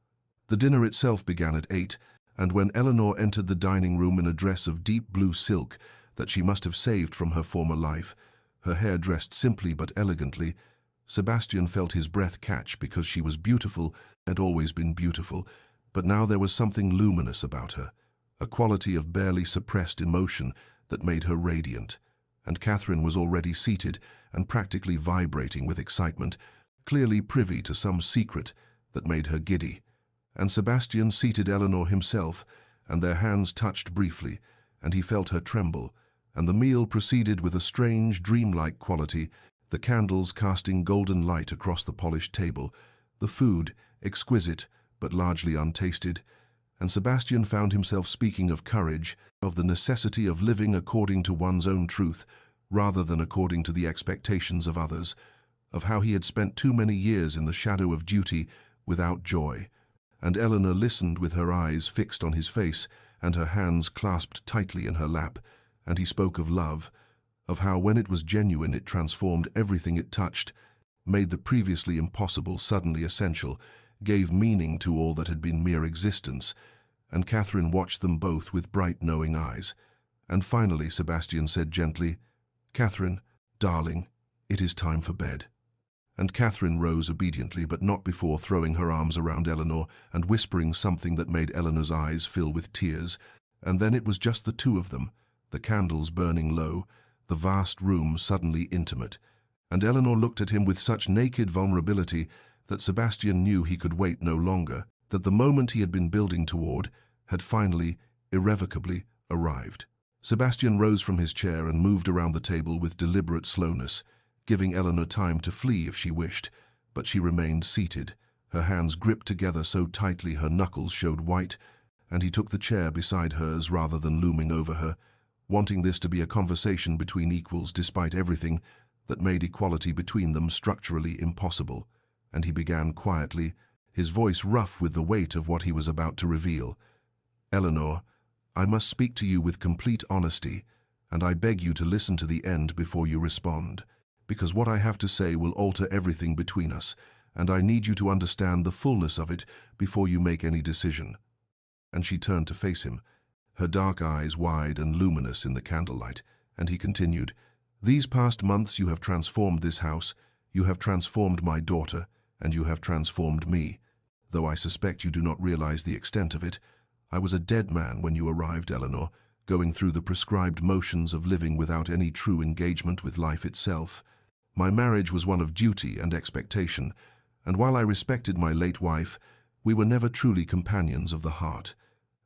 The dinner itself began at 8, and when Eleanor entered the dining room in a dress of deep blue silk that she must have saved from her former life, her hair dressed simply but elegantly, Sebastian felt his breath catch because she was beautiful, had always been beautiful, but now there was something luminous about her, a quality of barely suppressed emotion that made her radiant. And Catherine was already seated and practically vibrating with excitement, clearly privy to some secret that made her giddy. And Sebastian seated Eleanor himself, and their hands touched briefly, and he felt her tremble, and the meal proceeded with a strange, dreamlike quality, the candles casting golden light across the polished table, the food exquisite but largely untasted, and Sebastian found himself speaking of courage, of the necessity of living according to one's own truth, rather than according to the expectations of others, of how he had spent too many years in the shadow of duty without joy. And Eleanor listened with her eyes fixed on his face and her hands clasped tightly in her lap, and he spoke of love, of how when it was genuine it transformed everything it touched, made the previously impossible suddenly essential, gave meaning to all that had been mere existence. And Catherine watched them both with bright knowing eyes. And finally, Sebastian said gently, "Catherine, darling, it is time for bed." And Catherine rose obediently, but not before throwing her arms around Eleanor and whispering something that made Eleanor's eyes fill with tears. And then it was just the two of them, the candles burning low, the vast room suddenly intimate. And Eleanor looked at him with such naked vulnerability that Sebastian knew he could wait no longer, that the moment he had been building toward had finally, irrevocably, arrived. Sebastian rose from his chair and moved around the table with deliberate slowness, giving Eleanor time to flee if she wished, but she remained seated, her hands gripped together so tightly her knuckles showed white, and he took the chair beside hers rather than looming over her, wanting this to be a conversation between equals despite everything that made equality between them structurally impossible. And he began quietly, his voice rough with the weight of what he was about to reveal. "Eleanor, I must speak to you with complete honesty, and I beg you to listen to the end before you respond, because what I have to say will alter everything between us, and I need you to understand the fullness of it before you make any decision." And she turned to face him, her dark eyes wide and luminous in the candlelight, and he continued, "These past months you have transformed this house, you have transformed my daughter, and you have transformed me. Though I suspect you do not realize the extent of it, I was a dead man when you arrived, Eleanor, going through the prescribed motions of living without any true engagement with life itself. My marriage was one of duty and expectation, and while I respected my late wife, we were never truly companions of the heart.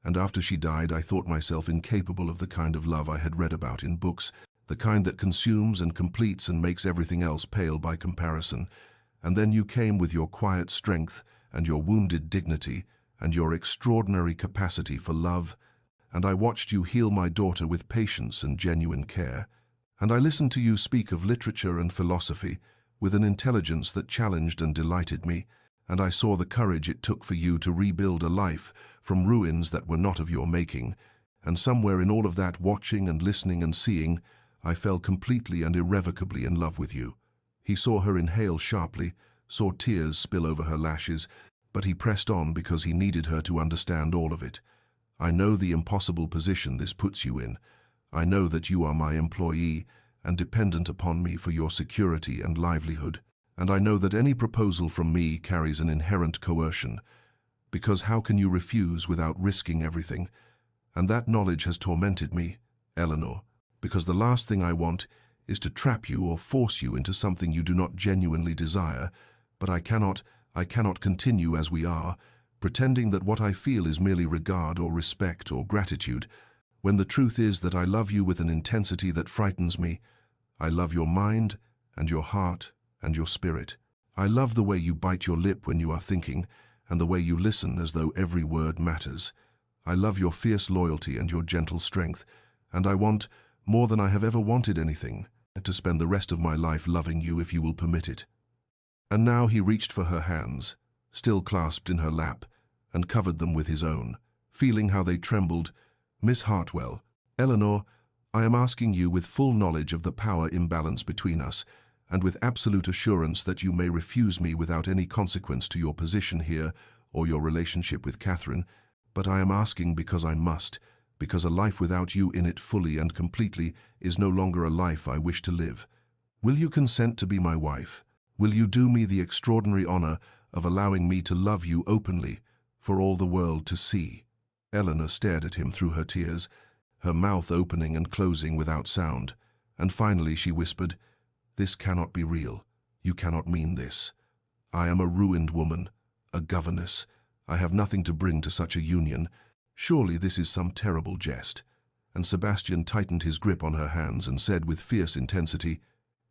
And after she died, I thought myself incapable of the kind of love I had read about in books, the kind that consumes and completes and makes everything else pale by comparison. And then you came with your quiet strength and your wounded dignity and your extraordinary capacity for love, and I watched you heal my daughter with patience and genuine care. And I listened to you speak of literature and philosophy with an intelligence that challenged and delighted me, and I saw the courage it took for you to rebuild a life from ruins that were not of your making, and somewhere in all of that watching and listening and seeing, I fell completely and irrevocably in love with you." He saw her inhale sharply, saw tears spill over her lashes, but he pressed on because he needed her to understand all of it. "I know the impossible position this puts you in. I know that you are my employee and dependent upon me for your security and livelihood, and I know that any proposal from me carries an inherent coercion, because how can you refuse without risking everything? And that knowledge has tormented me, Eleanor, because the last thing I want is to trap you or force you into something you do not genuinely desire, but I cannot continue as we are, pretending that what I feel is merely regard or respect or gratitude, when the truth is that I love you with an intensity that frightens me. I love your mind and your heart and your spirit. I love the way you bite your lip when you are thinking, and the way you listen as though every word matters. I love your fierce loyalty and your gentle strength, and I want, more than I have ever wanted anything, to spend the rest of my life loving you if you will permit it." And now he reached for her hands, still clasped in her lap, and covered them with his own, feeling how they trembled. "Miss Hartwell, Eleanor, I am asking you with full knowledge of the power imbalance between us, and with absolute assurance that you may refuse me without any consequence to your position here or your relationship with Catherine, but I am asking because I must, because a life without you in it fully and completely is no longer a life I wish to live. Will you consent to be my wife? Will you do me the extraordinary honor of allowing me to love you openly for all the world to see?" Eleanor stared at him through her tears, her mouth opening and closing without sound, and finally she whispered, "This cannot be real. You cannot mean this. I am a ruined woman, a governess. I have nothing to bring to such a union. Surely this is some terrible jest." And Sebastian tightened his grip on her hands and said with fierce intensity,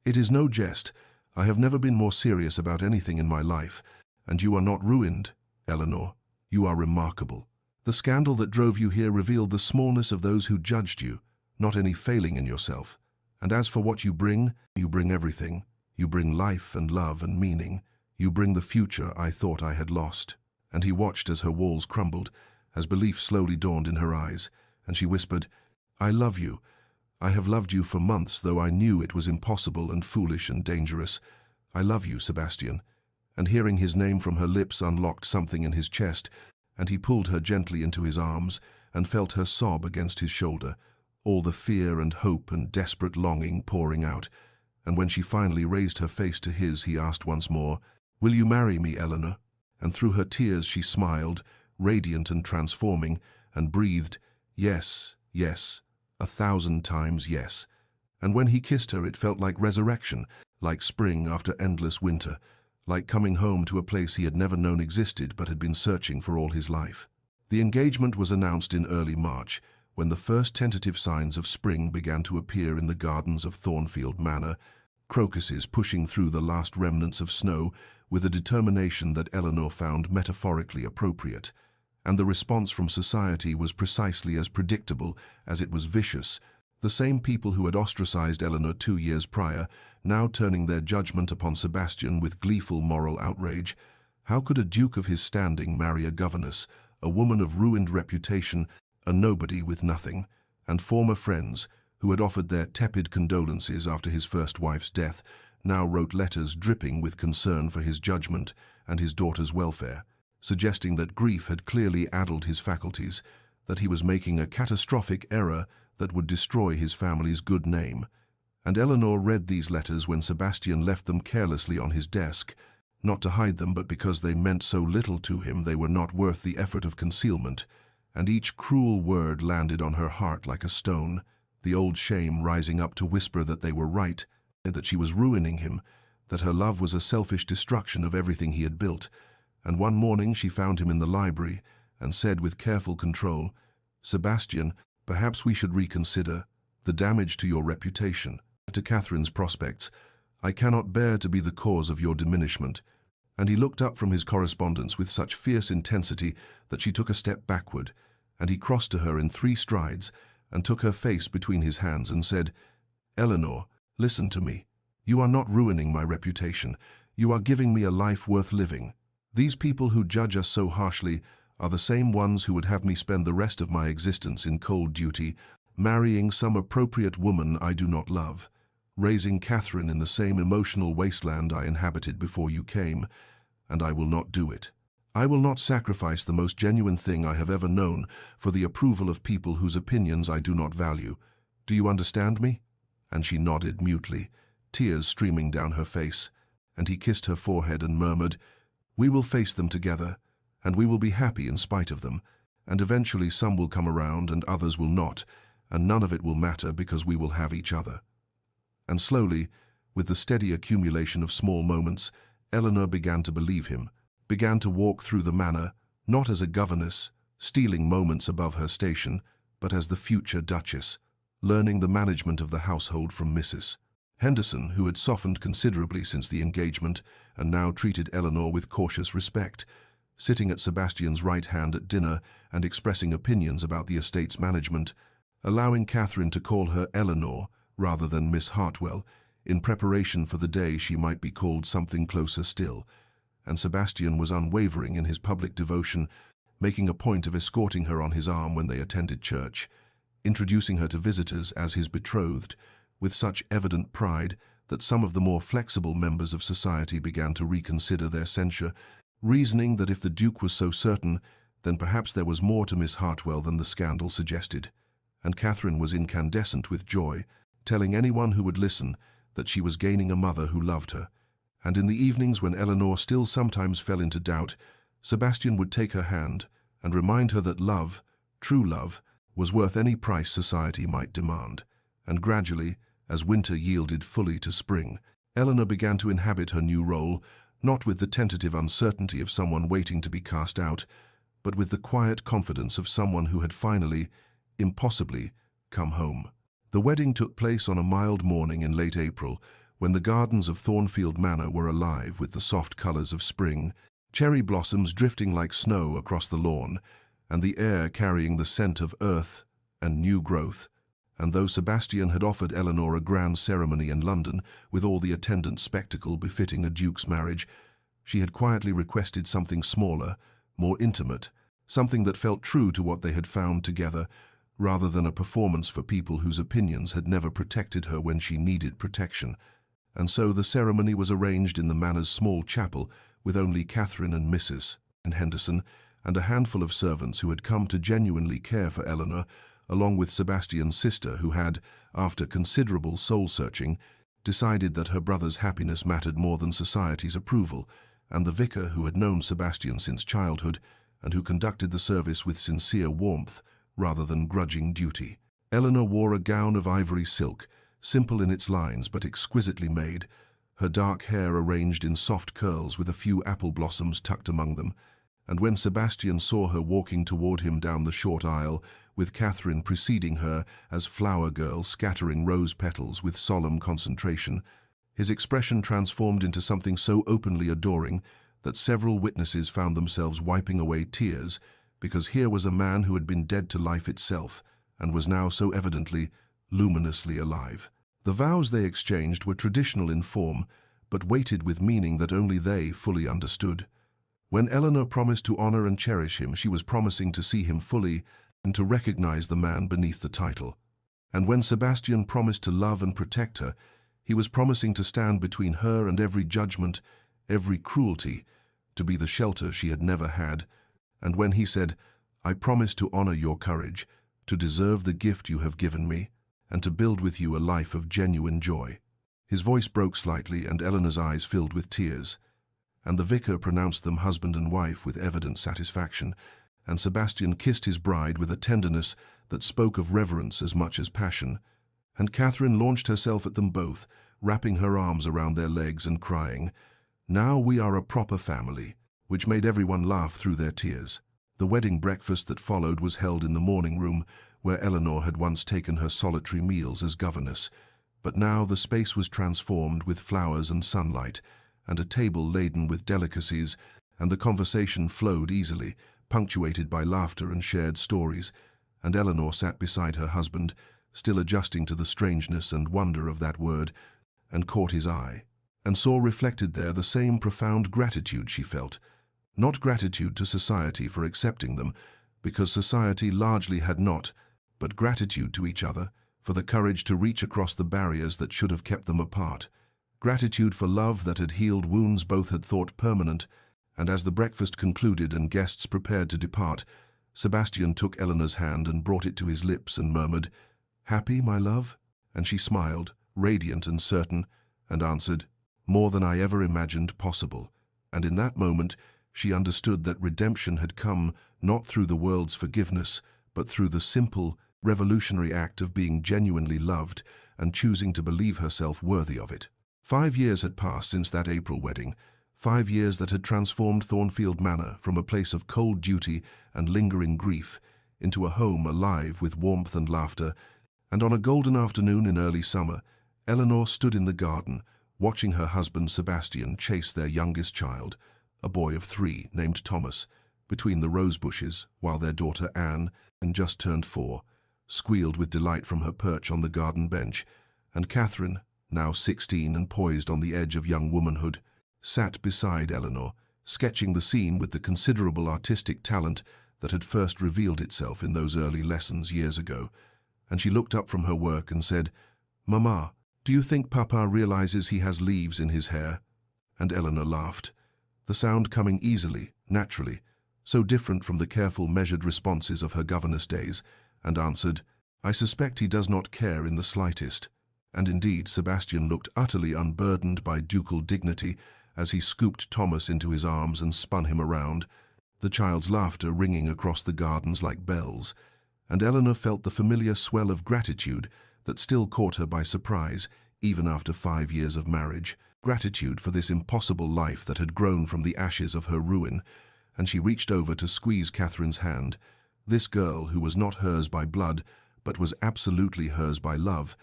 "It is no jest. I have never been more serious about anything in my life, and you are not ruined, Eleanor. You are remarkable. The scandal that drove you here revealed the smallness of those who judged you, not any failing in yourself. And as for what you bring everything. You bring life and love and meaning. You bring the future I thought I had lost." And he watched as her walls crumbled, as belief slowly dawned in her eyes, and she whispered, "I love you. I have loved you for months, though I knew it was impossible and foolish and dangerous. I love you, Sebastian." And hearing his name from her lips unlocked something in his chest, and he pulled her gently into his arms and felt her sob against his shoulder, all the fear and hope and desperate longing pouring out, and when she finally raised her face to his, he asked once more, "Will you marry me, Eleanor?" And through her tears she smiled, radiant and transforming, and breathed, "Yes, yes, 1,000 times yes." And when he kissed her, it felt like resurrection, like spring after endless winter, like coming home to a place he had never known existed but had been searching for all his life. The engagement was announced in early March, when the first tentative signs of spring began to appear in the gardens of Thornfield Manor, crocuses pushing through the last remnants of snow with a determination that Eleanor found metaphorically appropriate. And the response from society was precisely as predictable as it was vicious. The same people who had ostracized Eleanor 2 years prior, now turning their judgment upon Sebastian with gleeful moral outrage. How could a duke of his standing marry a governess, a woman of ruined reputation, a nobody with nothing? And former friends, who had offered their tepid condolences after his first wife's death, now wrote letters dripping with concern for his judgment and his daughter's welfare, suggesting that grief had clearly addled his faculties, that he was making a catastrophic error that would destroy his family's good name. And Eleanor read these letters when Sebastian left them carelessly on his desk, not to hide them but because they meant so little to him they were not worth the effort of concealment, and each cruel word landed on her heart like a stone, the old shame rising up to whisper that they were right, that she was ruining him, that her love was a selfish destruction of everything he had built. And one morning she found him in the library and said with careful control, "Sebastian, perhaps we should reconsider the damage to your reputation, to Catherine's prospects. I cannot bear to be the cause of your diminishment." And he looked up from his correspondence with such fierce intensity that she took a step backward, and he crossed to her in 3 strides and took her face between his hands and said, "Eleanor, listen to me. You are not ruining my reputation. You are giving me a life worth living. These people who judge us so harshly are the same ones who would have me spend the rest of my existence in cold duty, marrying some appropriate woman I do not love, raising Catherine in the same emotional wasteland I inhabited before you came, and I will not do it. I will not sacrifice the most genuine thing I have ever known for the approval of people whose opinions I do not value. Do you understand me?" And she nodded mutely, tears streaming down her face, and he kissed her forehead and murmured, "We will face them together, and we will be happy in spite of them, and eventually some will come around and others will not, and none of it will matter because we will have each other." And slowly, with the steady accumulation of small moments, Eleanor began to believe him, began to walk through the manor, not as a governess, stealing moments above her station, but as the future Duchess, learning the management of the household from Mrs. Henderson, who had softened considerably since the engagement and now treated Eleanor with cautious respect, sitting at Sebastian's right hand at dinner and expressing opinions about the estate's management, allowing Catherine to call her Eleanor rather than Miss Hartwell, in preparation for the day she might be called something closer still. And Sebastian was unwavering in his public devotion, making a point of escorting her on his arm when they attended church, introducing her to visitors as his betrothed, with such evident pride that some of the more flexible members of society began to reconsider their censure, reasoning that if the Duke was so certain, then perhaps there was more to Miss Hartwell than the scandal suggested. And Catherine was incandescent with joy, telling anyone who would listen that she was gaining a mother who loved her. And in the evenings when Eleanor still sometimes fell into doubt, Sebastian would take her hand and remind her that love, true love, was worth any price society might demand. And gradually, as winter yielded fully to spring, Eleanor began to inhabit her new role, not with the tentative uncertainty of someone waiting to be cast out, but with the quiet confidence of someone who had finally, impossibly, come home. The wedding took place on a mild morning in late April, when the gardens of Thornfield Manor were alive with the soft colors of spring, cherry blossoms drifting like snow across the lawn, and the air carrying the scent of earth and new growth. And though Sebastian had offered Eleanor a grand ceremony in London, with all the attendant spectacle befitting a duke's marriage, she had quietly requested something smaller, more intimate, something that felt true to what they had found together, rather than a performance for people whose opinions had never protected her when she needed protection. And so the ceremony was arranged in the manor's small chapel, with only Catherine and Mrs. Henderson, and a handful of servants who had come to genuinely care for Eleanor, along with Sebastian's sister, who had, after considerable soul-searching, decided that her brother's happiness mattered more than society's approval, and the vicar, who had known Sebastian since childhood and who conducted the service with sincere warmth rather than grudging duty. Eleanor wore a gown of ivory silk, simple in its lines but exquisitely made, her dark hair arranged in soft curls with a few apple blossoms tucked among them, and when Sebastian saw her walking toward him down the short aisle, with Catherine preceding her as flower girl scattering rose petals with solemn concentration, his expression transformed into something so openly adoring that several witnesses found themselves wiping away tears, because here was a man who had been dead to life itself and was now so evidently, luminously alive. The vows they exchanged were traditional in form, but weighted with meaning that only they fully understood. When Eleanor promised to honor and cherish him, she was promising to see him fully and to recognize the man beneath the title. And when Sebastian promised to love and protect her, he was promising to stand between her and every judgment, every cruelty, to be the shelter she had never had. And when he said, "I promise to honor your courage, to deserve the gift you have given me, and to build with you a life of genuine joy," his voice broke slightly and Eleanor's eyes filled with tears. And the vicar pronounced them husband and wife with evident satisfaction, and Sebastian kissed his bride with a tenderness that spoke of reverence as much as passion. And Catherine launched herself at them both, wrapping her arms around their legs and crying, "Now we are a proper family," which made everyone laugh through their tears. The wedding breakfast that followed was held in the morning room, where Eleanor had once taken her solitary meals as governess, but now the space was transformed with flowers and sunlight, and a table laden with delicacies, and the conversation flowed easily, punctuated by laughter and shared stories, and Eleanor sat beside her husband, still adjusting to the strangeness and wonder of that word, and caught his eye, and saw reflected there the same profound gratitude she felt. Not gratitude to society for accepting them, because society largely had not, but gratitude to each other for the courage to reach across the barriers that should have kept them apart. Gratitude for love that had healed wounds both had thought permanent, and as the breakfast concluded and guests prepared to depart, Sebastian took Eleanor's hand and brought it to his lips and murmured, "Happy, my love?" And she smiled, radiant and certain, and answered, "More than I ever imagined possible." And in that moment, she understood that redemption had come not through the world's forgiveness, but through the simple, revolutionary act of being genuinely loved and choosing to believe herself worthy of it. 5 years had passed since that April wedding, 5 years that had transformed Thornfield Manor from a place of cold duty and lingering grief into a home alive with warmth and laughter, and on a golden afternoon in early summer, Eleanor stood in the garden, watching her husband Sebastian chase their youngest child, a boy of 3 named Thomas, between the rose bushes, while their daughter Anne, and just turned 4, squealed with delight from her perch on the garden bench, and Catherine, now 16 and poised on the edge of young womanhood, sat beside Eleanor, sketching the scene with the considerable artistic talent that had first revealed itself in those early lessons years ago. And she looked up from her work and said, "Mamma, do you think Papa realizes he has leaves in his hair?" And Eleanor laughed, the sound coming easily, naturally, so different from the careful, measured responses of her governess days, and answered, "I suspect he does not care in the slightest." And indeed, Sebastian looked utterly unburdened by ducal dignity as he scooped Thomas into his arms and spun him around, the child's laughter ringing across the gardens like bells, and Eleanor felt the familiar swell of gratitude that still caught her by surprise, even after 5 years of marriage, gratitude for this impossible life that had grown from the ashes of her ruin, and she reached over to squeeze Catherine's hand, this girl who was not hers by blood, but was absolutely hers by love,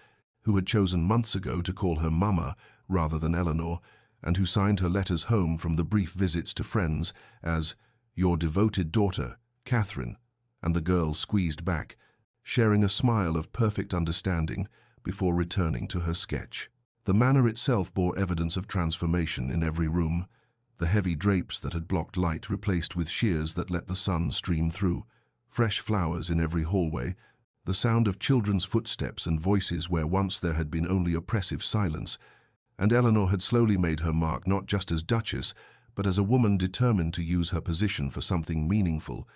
who had chosen months ago to call her Mama rather than Eleanor, and who signed her letters home from the brief visits to friends as "Your devoted daughter, Catherine," and the girl squeezed back, sharing a smile of perfect understanding before returning to her sketch. The manor itself bore evidence of transformation in every room, the heavy drapes that had blocked light replaced with shears that let the sun stream through, fresh flowers in every hallway, the sound of children's footsteps and voices where once there had been only oppressive silence, and Eleanor had slowly made her mark not just as Duchess, but as a woman determined to use her position for something meaningful.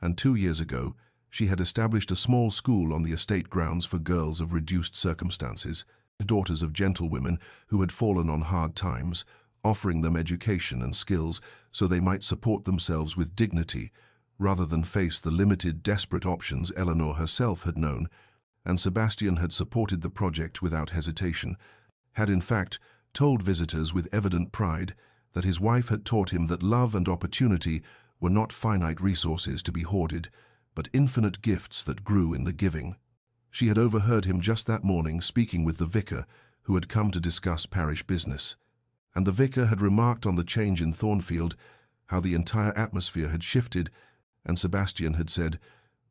And 2 years ago, She had established a small school on the estate grounds for girls of reduced circumstances, daughters of gentlewomen who had fallen on hard times, offering them education and skills so they might support themselves with dignity, rather than face the limited, desperate options Eleanor herself had known. And Sebastian had supported the project without hesitation, had in fact told visitors with evident pride that his wife had taught him that love and opportunity were not finite resources to be hoarded, but infinite gifts that grew in the giving. She had overheard him just that morning speaking with the vicar, who had come to discuss parish business. And the vicar had remarked on the change in Thornfield, how the entire atmosphere had shifted, and Sebastian had said,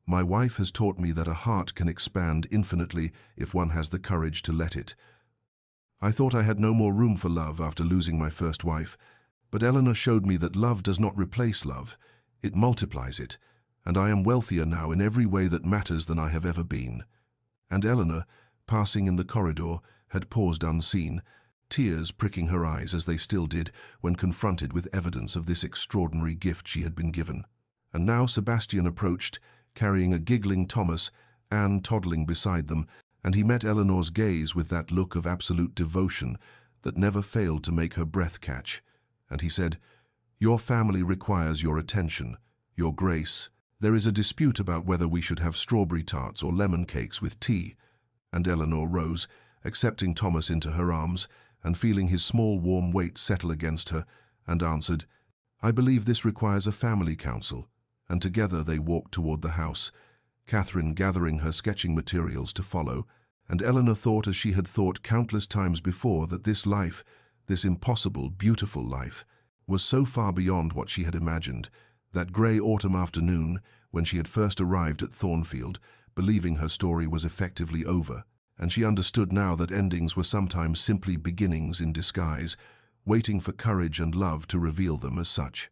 "My wife has taught me that a heart can expand infinitely if one has the courage to let it. I thought I had no more room for love after losing my first wife, but Eleanor showed me that love does not replace love, it multiplies it, and I am wealthier now in every way that matters than I have ever been." And Eleanor, passing in the corridor, had paused unseen, tears pricking her eyes as they still did when confronted with evidence of this extraordinary gift she had been given. And now Sebastian approached, carrying a giggling Thomas, Anne toddling beside them, and he met Eleanor's gaze with that look of absolute devotion that never failed to make her breath catch. And he said, "Your family requires your attention, your grace. There is a dispute about whether we should have strawberry tarts or lemon cakes with tea." And Eleanor rose, accepting Thomas into her arms, and feeling his small warm weight settle against her, and answered, "I believe this requires a family council." And together they walked toward the house, Catherine gathering her sketching materials to follow, and Eleanor thought as she had thought countless times before that this life, this impossible, beautiful life, was so far beyond what she had imagined. That grey autumn afternoon, when she had first arrived at Thornfield, believing her story was effectively over, and she understood now that endings were sometimes simply beginnings in disguise, waiting for courage and love to reveal them as such.